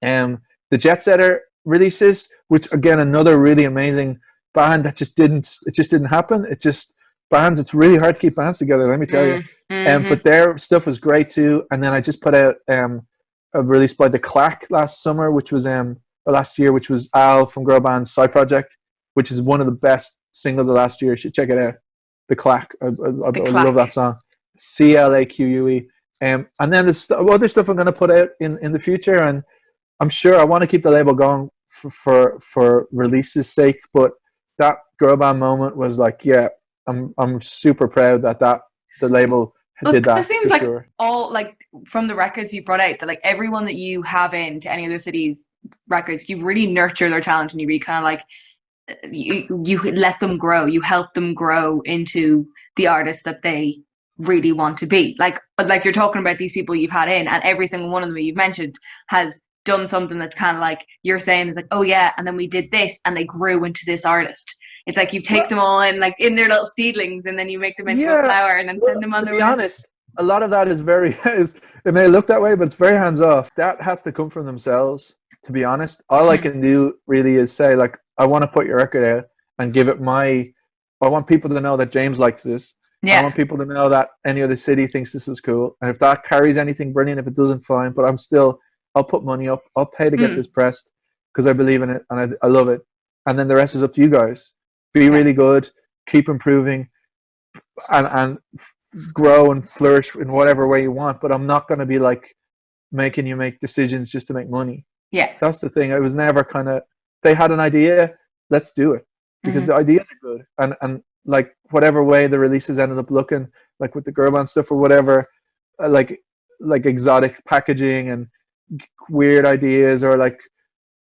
the Jet Setter releases, which again another really amazing band that just didn't happen. It's really hard to keep bands together, let me tell you. Mm-hmm. But their stuff was great too. And then I just put out a release by the Clack last summer, which was or last year, which was Al from girl band's side project, which is one of the best singles of last year. You should check it out. The Clack. I love that song. CLAQUE. And then there's other stuff I'm going to put out in the future, and I'm sure I want to keep the label going for release's sake. But that girl band moment was like, yeah, I'm super proud that the label did that. It seems for like sure. all, like, from the records you brought out, that like everyone that you have into any other city's records, you really nurture their talent and you really kind of like you let them grow, you help them grow into the artists that they really want to be. Like you're talking about these people you've had in, and every single one of them you've mentioned has done something that's kind of like you're saying, it's like, oh yeah, and then we did this and they grew into this artist. It's like you take them all in, like in their little seedlings, and then you make them into a flower and then send them on to their be way. honest, a lot of that is it may look that way, but it's very hands off. That has to come from themselves, to be honest. All I can do really is say, like, I want to put your record out and give it I want people to know that James likes this. Yeah. I want people to know that any other city thinks this is cool. And if that carries anything, brilliant. If it doesn't, fine. But I'll put money up. I'll pay to get this pressed because I believe in it and I love it. And then the rest is up to you guys. Be really good, keep improving, and grow and flourish in whatever way you want. But I'm not going to be like making you make decisions just to make money. Yeah. That's the thing. It was never kind of, they had an idea, let's do it. Because the ideas are good. And like whatever way the releases ended up looking, like with the girl band stuff or whatever, like exotic packaging and weird ideas, or like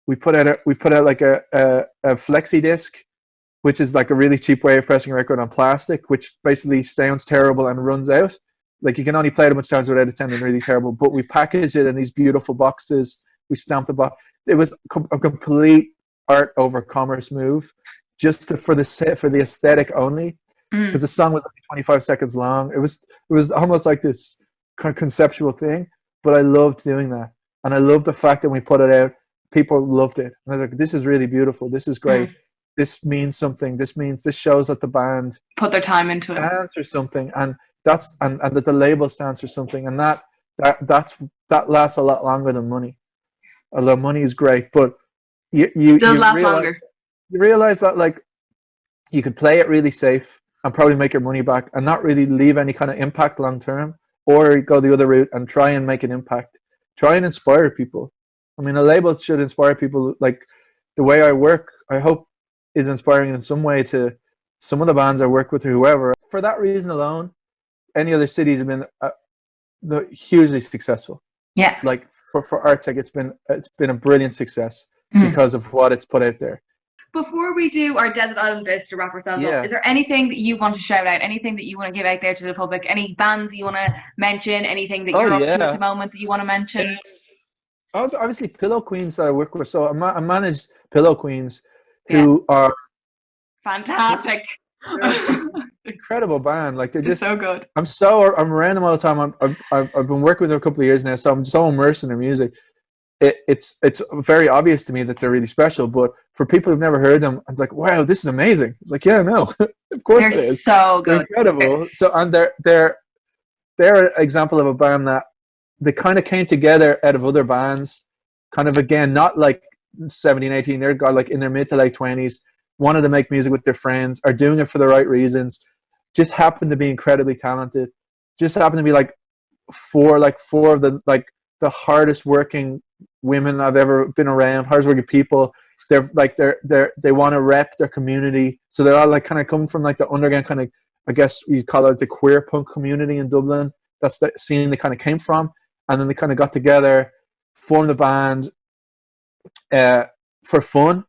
we put out like a flexi disc, which is like a really cheap way of pressing a record on plastic, which basically sounds terrible and runs out. Like you can only play it a bunch times without it sounding really terrible. But we packaged it in these beautiful boxes. We stamped the box. It was a complete art over commerce move, just for the aesthetic only, because the song was only 25 seconds long. It was almost like this kind of conceptual thing. But I loved doing that, and I loved the fact that we put it out. People loved it. And they're like, "This is really beautiful. This is great. This means something. This shows that the band put their time into it, stands for something, and that the label stands for something, and that lasts a lot longer than money. Although money is great, but you does last longer. You realize that like you could play it really safe and probably make your money back and not really leave any kind of impact long term, or go the other route and try and make an impact, try and inspire people. I mean, a label should inspire people. Like the way I work, I hope is inspiring in some way to some of the bands I work with or whoever. For that reason alone, any other cities have been hugely successful. Yeah. Like for Arctic, it's been a brilliant success Mm. because of what it's put out there. Before we do our Desert Island list to wrap ourselves up, Yeah. is there anything that you want to shout out? Anything that you want to give out there to the public? Any bands you want to mention? Anything that you're up to at the moment that you want to mention? Obviously, Pillow Queens that I work with. So I manage Pillow Queens, who are fantastic. Incredible band. Like they're just so good. I'm around them all the time. I've been working with them a couple of years now, so I'm so immersed in their music. It's very obvious to me that they're really special. But for people who've never heard them, it's like, wow, this is amazing. It's like, yeah, no, of course they're it is. So good. They're incredible. So and they're an example of a band that they kind of came together out of other bands, kind of again, not like 17, 18. They're like in their mid to late 20s, wanted to make music with their friends, are doing it for the right reasons, just happened to be incredibly talented, just happened to be like four of the hardest working women I've ever been around, hardest working people. They want to rep their community, so they're all like kind of coming from like the underground kind of, I guess you call it the queer punk community in Dublin. That's the scene they kind of came from, and then they kind of got together, formed the band for fun,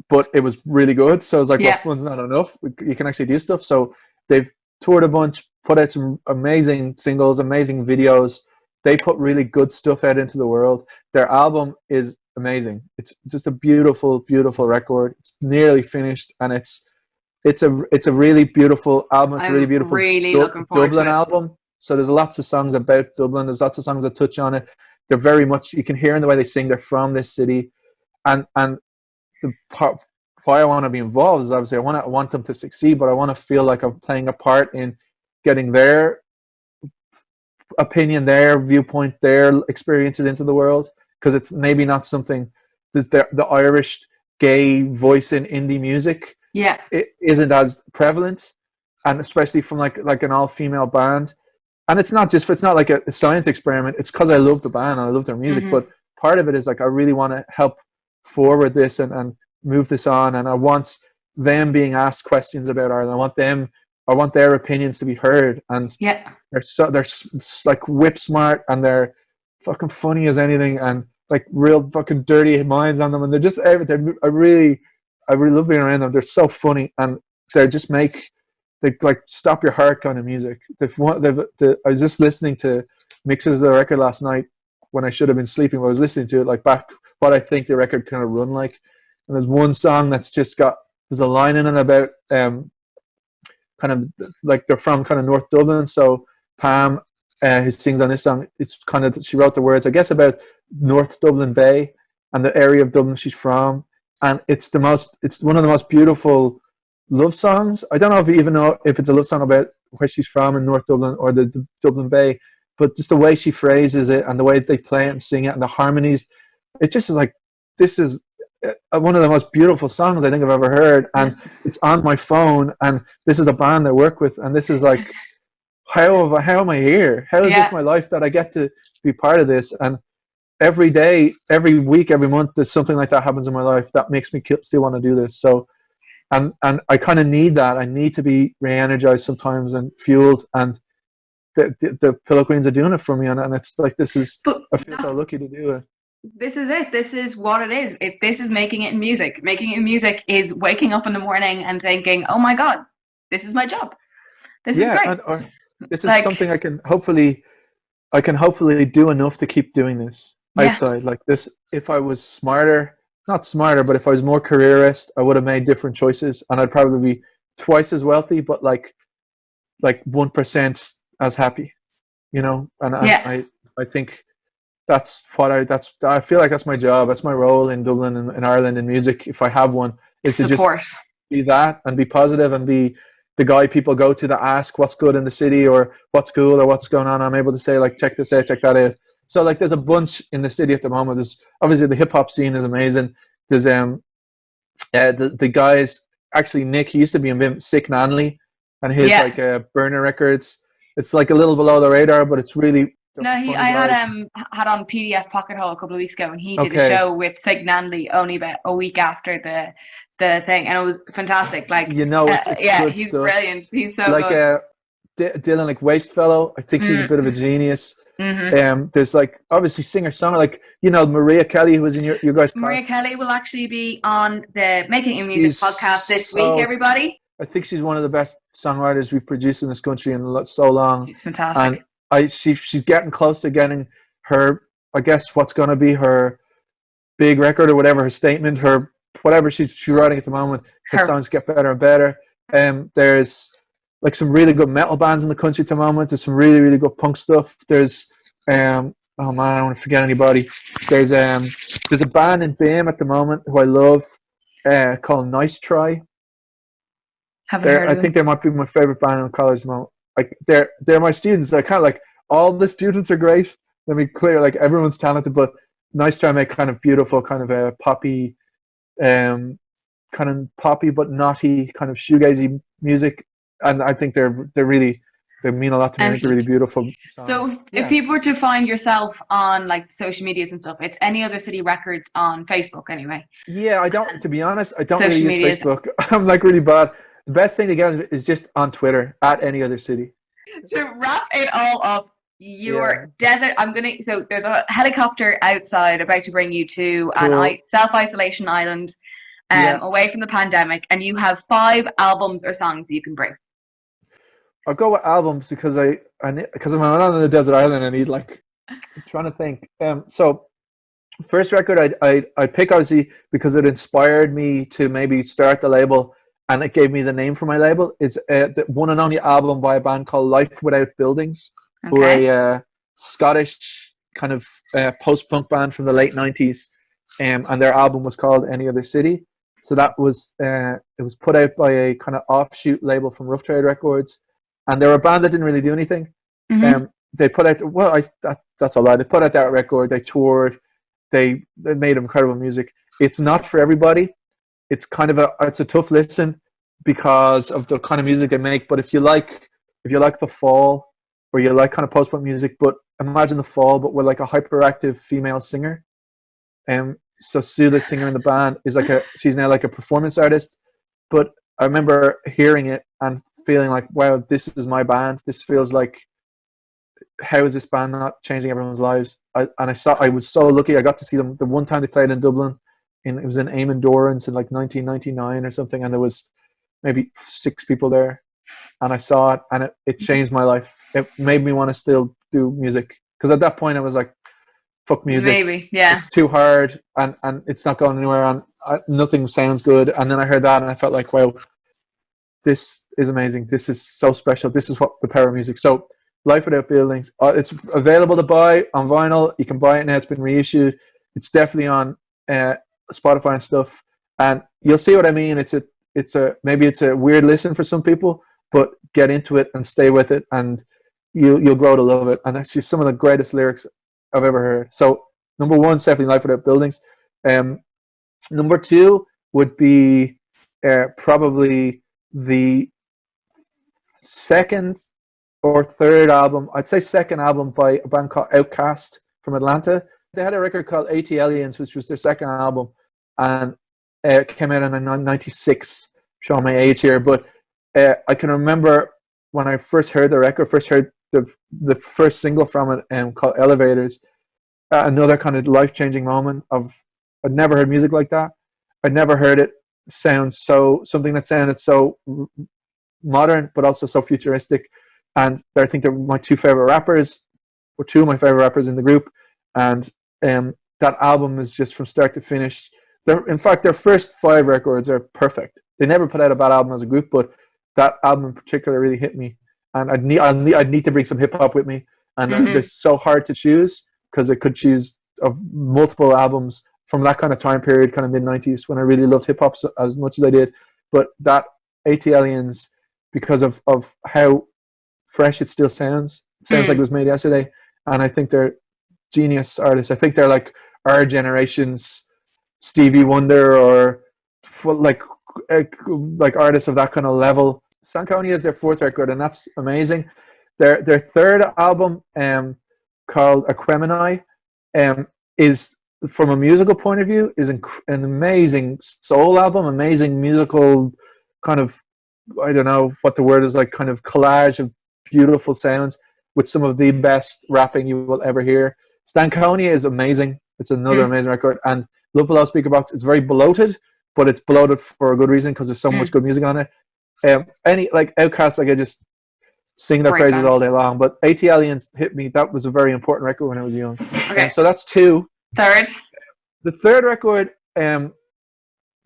but it was really good. So it's like, well, fun's not enough. You can actually do stuff. So they've toured a bunch, put out some amazing singles, amazing videos. They put really good stuff out into the world. Their album is amazing. It's just a beautiful, beautiful record. It's nearly finished, and it's a really beautiful album. It's a really beautiful looking forward Dublin to it. album. So there's lots of songs about Dublin. There's lots of songs that touch on it. They're very much, you can hear in the way they sing, they're from this city. And the part why I want to be involved is obviously I want them to succeed, but I want to feel like I'm playing a part in getting their opinion, their viewpoint, their experiences into the world, because it's maybe not something that the Irish gay voice in indie music it isn't as prevalent, and especially from like an all-female band. And it's not like a science experiment. It's because I love the band and I love their music. But part of it is like I really want to help forward this and move this on. And I want them being asked questions about Ireland. I want their opinions to be heard. And they're like whip smart, and they're fucking funny as anything, and like real fucking dirty minds on them. And they're just everything. I really love being around them. They're so funny, and they just make. They like stop your heart kind of music. I was just listening to mixes of the record last night when I should have been sleeping. But I was listening to it like back what I think the record kind of run like. And there's one song that's just there's a line in it about kind of like they're from kind of North Dublin. So Pam, who sings on this song, it's kind of, she wrote the words, I guess, about North Dublin Bay and the area of Dublin she's from. And it's one of the most beautiful love songs. I don't know if you even know if it's a love song about where she's from in North Dublin or the Dublin Bay, but just the way she phrases it and the way they play it and sing it and the harmonies, it just is like, this is one of the most beautiful songs I think I've ever heard. And it's on my phone, and this is a band I work with, and this is like, how am I here? How is this my life that I get to be part of this? And every day, every week, every month, there's something like that happens in my life that makes me still want to do this. So and I kind of need that. I need to be re-energized sometimes and fueled, and the Pillow Queens are doing it for me, and it's like, I feel so lucky to do it. This is it. This is what it is. This is making it in music. Making it in music is waking up in the morning and thinking, oh my God, this is my job. This is great. This is like, something I can hopefully do enough to keep doing this outside. Like this, if I was not smarter, but if I was more careerist, I would have made different choices, and I'd probably be twice as wealthy, but like 1% as happy, you know. And I think that's what I feel like that's my job. That's my role in Dublin and in Ireland in music, if I have one, is to just be that and be positive and be the guy people go to ask what's good in the city or what's cool or what's going on. I'm able to say like, check this out, check that out. So like there's a bunch in the city at the moment. There's obviously the hip hop scene is amazing. There's the guys, actually Nick, he used to be in Sick Nanley, and his like Burner Records. It's like a little below the radar, but it's really The No, funny I had guys. had on PDF Pocket Hole a couple of weeks ago, and he did a Okay, show with Sig Nanley only about a week after the thing, and it was fantastic. Like, you know, it's yeah, good he's stuff. brilliant. He's so Like good. Dylan, like Waste Fellow. I think he's a Mm, bit of a genius. hmm There's like obviously singer songwriter, like Maria Kelly, who was in your guys' Maria class. Kelly will actually be on the Making a Music She's podcast this week, so. everybody. I think she's one of the best songwriters we've produced in this country in so long, She's and fantastic. she's getting close to getting her. I guess what's going to be her big record or whatever, her statement, her whatever she's writing at the moment. Her Her songs get better and better. There's like some really good metal bands in the country at the moment. There's some really really good punk stuff. There's oh man, I don't want to forget anybody. There's a band in BAM at the moment who I love called Nice Try. haven't heard I of think them. they might be my favorite band in college at the moment. Like they're my students. I kind of like all the students are great. Let me clear, like everyone's talented, but Nice Try make kind of beautiful, kind of a poppy, kind of poppy but naughty, kind of shoegazy music, and I think they mean a lot to me. I think they're really Excellent. beautiful songs. So if Yeah, people were to find yourself on like social medias and stuff, it's Any Other City Records on Facebook anyway. yeah. I don't, to be honest, I don't really Social use medias. Facebook. I'm like really bad. The best thing to get is just on Twitter at Any Other City. To wrap it all up, Yeah, your desert. So there's a helicopter outside about to bring you to an cool. self-isolation island, Yeah, away from the pandemic, and you have 5 albums or songs that you can bring. I'll go with albums because because I'm on the desert island. I need like I'm trying to think. So first record I pick obviously because it inspired me to maybe start the label, and it gave me the name for my label. It's the one and only album by a band called Life Without Buildings, who are Okay. a Scottish kind of post punk band from the late '90s, and their album was called Any Other City. So that was it was put out by a kind of offshoot label from Rough Trade Records, and they were a band that didn't really do anything. Mm-hmm. They put out that's a lie. They put out that record. They toured. They made incredible music. It's not for everybody. It's a tough listen because of the kind of music they make. But if you like the Fall or you like kind of post punk music, but imagine the Fall but with like a hyperactive female singer. So Sue, the singer in the band, she's now like a performance artist. But I remember hearing it and feeling like, wow, this is my band. This feels like, how is this band not changing everyone's lives? I was so lucky. I got to see them the one time they played in Dublin, and it was in Eamon Doran's in like 1999 or something, and there was maybe 6 people there, and I saw it, and it changed my life. It made me want to still do music because at that point I was like, fuck music, Maybe, yeah. it's too hard, and it's not going anywhere, and nothing sounds good. And then I heard that, and I felt like, wow, this is amazing. This is so special. This is what the power of music. So Life Without Buildings. It's available to buy on vinyl. You can buy it now. It's been reissued. It's definitely on Spotify and stuff. And you'll see what I mean. Maybe it's a weird listen for some people, but get into it and stay with it, and you'll grow to love it. And actually, some of the greatest lyrics I've ever heard. So number one, definitely Life Without Buildings. Number two would be probably the second or third album. I'd say second album by a band called Outcast from Atlanta. They had a record called AT Aliens, which was their second album, and it came out in '96. Showing my age here, but I can remember when I first heard the record, first heard the first single from it, called Elevators. Another kind of life changing moment of I'd never heard music like that. I'd never heard it sound something that sounded so modern, but also so futuristic. And I think they're my two favorite rappers, or two of my favorite rappers in the group. And that album is just from start to finish. In fact, their first 5 records are perfect. They never put out a bad album as a group, but that album in particular really hit me. And I'd need to bring some hip hop with me. And Mm-hmm. it's so hard to choose because I could choose of multiple albums from that kind of time period, kind of mid-90s, when I really loved hip hop as much as I did. But that AT Aliens, because of how fresh it still sounds. It sounds like it Mm. was made yesterday. And I think they're genius artists. I think they're like our generation's Stevie Wonder, or like artists of that kind of level. Sankonia is their 4th record, and that's amazing. Their third album, called Aquemini, is, from a musical point of view, is an amazing soul album, amazing musical kind of, I don't know what the word is, like kind of collage of beautiful sounds with some of the best rapping you will ever hear. Stankonia is amazing. It's another amazing record. And Love Below Speaker Box is very bloated, but it's bloated for a good reason because there's so much good music on it. Any like Outkast, like I just sing their Great praises band. all day long. But AT Aliens hit me. That was a very important record when I was young. Okay. So that's two. Third. The third record, I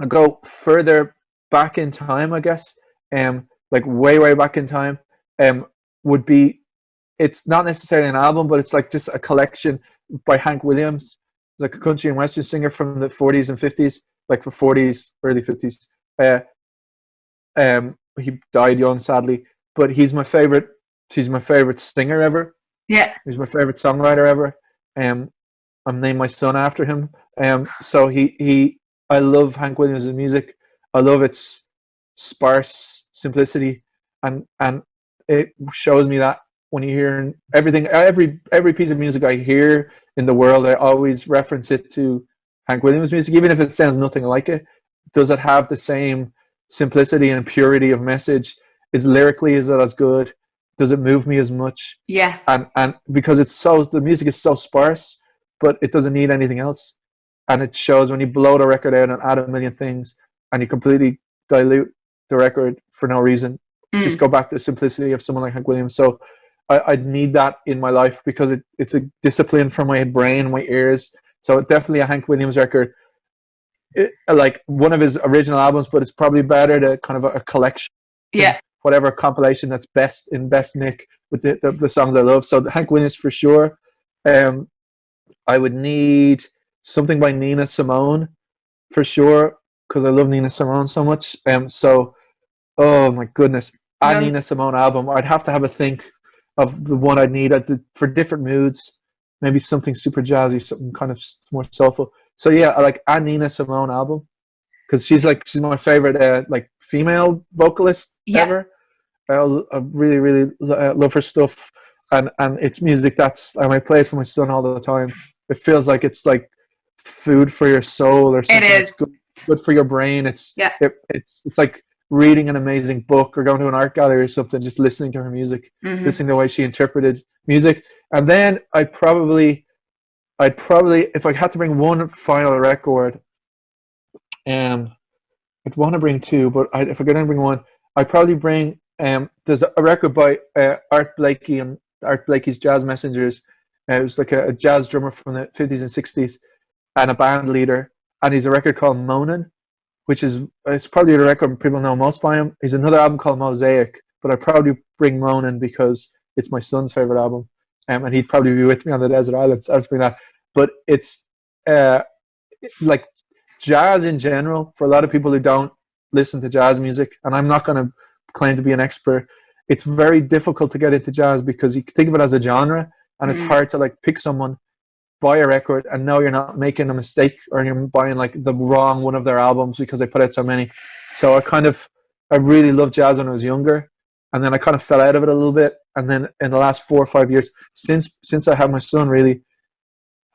go further back in time, I guess. Like way back in time. Would be, it's not necessarily an album, but it's like just a collection by Hank Williams, like a country and western singer from the 40s and 50s, like the 40s, early 50s. He died young, sadly, but he's my favorite. He's my favorite singer ever. Yeah. He's my favorite songwriter ever. I'm named my son after him. So I love Hank Williams' music. I love its sparse simplicity, and it shows me that when you hear everything, every piece of music I hear in the world, I always reference it to Hank Williams' music, even if it sounds nothing like it. Does it have the same simplicity and purity of message? Is lyrically, is it as good? Does it move me as much? Yeah. And because the music is so sparse, but it doesn't need anything else. And it shows when you blow the record out and add a million things and you completely dilute the record for no reason. Just go back to the simplicity of someone like Hank Williams. So I need that in my life because it's a discipline for my brain, my ears. So definitely a Hank Williams record. Like one of his original albums, but it's probably better to kind of a collection. Yeah. Whatever compilation that's best nick with the songs I love. So Hank Williams for sure. I would need something by Nina Simone for sure because I love Nina Simone so much. So oh my goodness, a Nina Simone album. I'd have to have a think of the one I'd need for different moods. Maybe something super jazzy, something kind of more soulful. So yeah, I like a Nina Simone album because she's my favorite like female vocalist ever. I really love her stuff, and it's music and I play it for my son all the time. It feels like it's like food for your soul or something. It is good for your brain. It's like reading an amazing book or going to an art gallery or something, just listening to her music, listening to the way she interpreted music. And then I'd probably, if I had to bring one final record, I'd want to bring two, but if I could only bring one, I'd probably bring, there's a record by Art Blakey and Art Blakey's Jazz Messengers. It was like a jazz drummer from the 50s and 60s and a band leader. And he's a record called Moanin', which is, it's probably the record people know most by him. He's another album called Mosaic, but I'd probably bring Moanin' because it's my son's favorite album. And he'd probably be with me on the desert island, so I'd bring that. But it's like jazz in general, for a lot of people who don't listen to jazz music, and I'm not going to claim to be an expert, it's very difficult to get into jazz because you think of it as a genre, and it's hard to like pick someone, buy a record, and know you're not making a mistake or you're buying like the wrong one of their albums because they put out so many. So I really loved jazz when I was younger, and then I kind of fell out of it a little bit. And then in the last 4 or 5 years, since I had my son, really,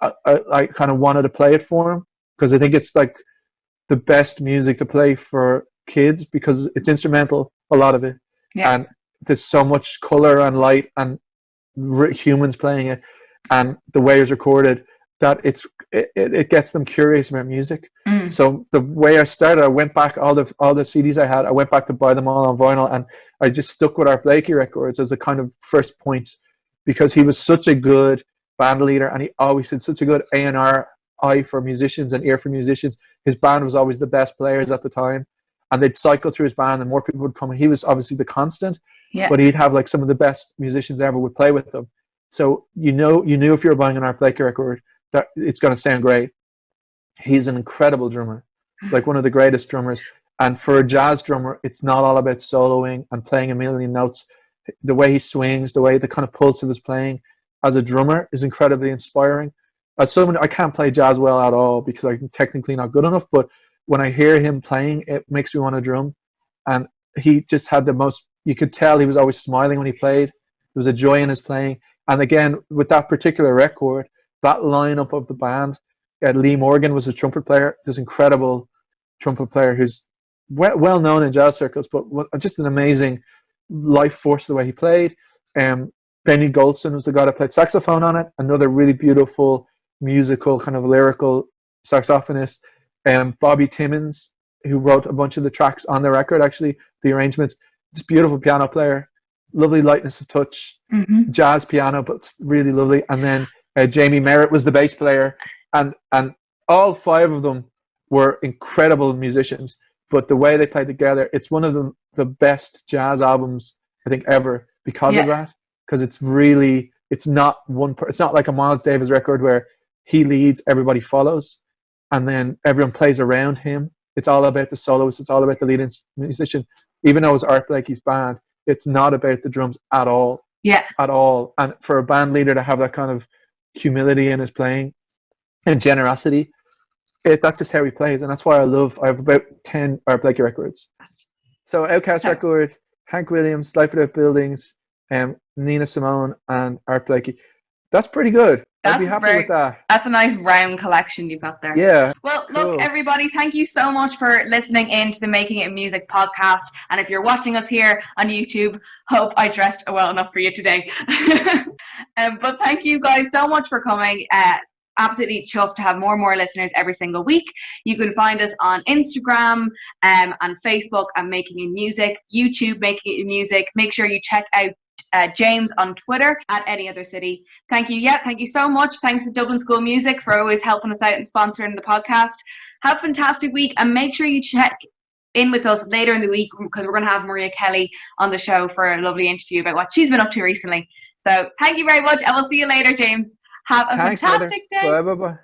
I kind of wanted to play it for him because I think it's like the best music to play for kids because it's instrumental, a lot of it, and there's so much color and light and humans playing it, and the way it's recorded, that it gets them curious about music. So the way I started, I went back, all the CDs I had, I went back to buy them all on vinyl, and I just stuck with Art Blakey records as a kind of first point because he was such a good band leader and he always had such a good A&R eye for musicians and ear for musicians. His band was always the best players at the time, and they'd cycle through his band and more people would come, and he was obviously the constant, but he'd have like some of the best musicians ever would play with them. So you knew if you were buying an Art Blakey record that it's going to sound great. He's an incredible drummer, like one of the greatest drummers. And for a jazz drummer, it's not all about soloing and playing a million notes. The way he swings, the kind of pulse of his playing as a drummer is incredibly inspiring. As someone, I can't play jazz well at all because I'm technically not good enough, but when I hear him playing, it makes me want to drum. And he just had the most, you could tell he was always smiling when he played. There was a joy in his playing. And again, with that particular record, that lineup of the band, Lee Morgan was a trumpet player, this incredible trumpet player who's well known in jazz circles, but just an amazing life force the way he played. Benny Golson was the guy that played saxophone on it, another really beautiful musical kind of lyrical saxophonist. Bobby Timmons, who wrote a bunch of the tracks on the record, actually the arrangements, this beautiful piano player, lovely lightness of touch, jazz piano, but really lovely. And then Jamie Merritt was the bass player, and all five of them were incredible musicians. But the way they played together, it's one of the best jazz albums I think ever because of that. Because it's really, it's not it's not like a Miles Davis record where he leads, everybody follows, and then everyone plays around him. It's all about the soloist. It's all about the lead musician. Even though it's Art Blakey's band, it's not about the drums at all. Yeah. At all. And for a band leader to have that kind of humility in his playing and generosity, that's just how he plays. And that's why I have about 10 Art Blakey records. So Outcast record, Hank Williams, Life Without Buildings, Nina Simone, and Art Blakey. That's pretty good. I'd be happy with that. That's a nice round collection you've got there. Yeah. Well, look, everybody, thank you so much for listening in to the Making It Music podcast. And if you're watching us here on YouTube, hope I dressed well enough for you today. But thank you guys so much for coming. Absolutely chuffed to have more and more listeners every single week. You can find us on Instagram and Facebook at Making It Music, YouTube Making It Music. Make sure you check out James on Twitter at Any Other City. Thank you. Yeah, thank you so much. Thanks to Dublin School Music for always helping us out and sponsoring the podcast. Have a fantastic week, and make sure you check in with us later in the week, because we're going to have Maria Kelly on the show for a lovely interview about what she's been up to recently. So thank you very much, and we'll see you later, James. Have a fantastic day. Bye.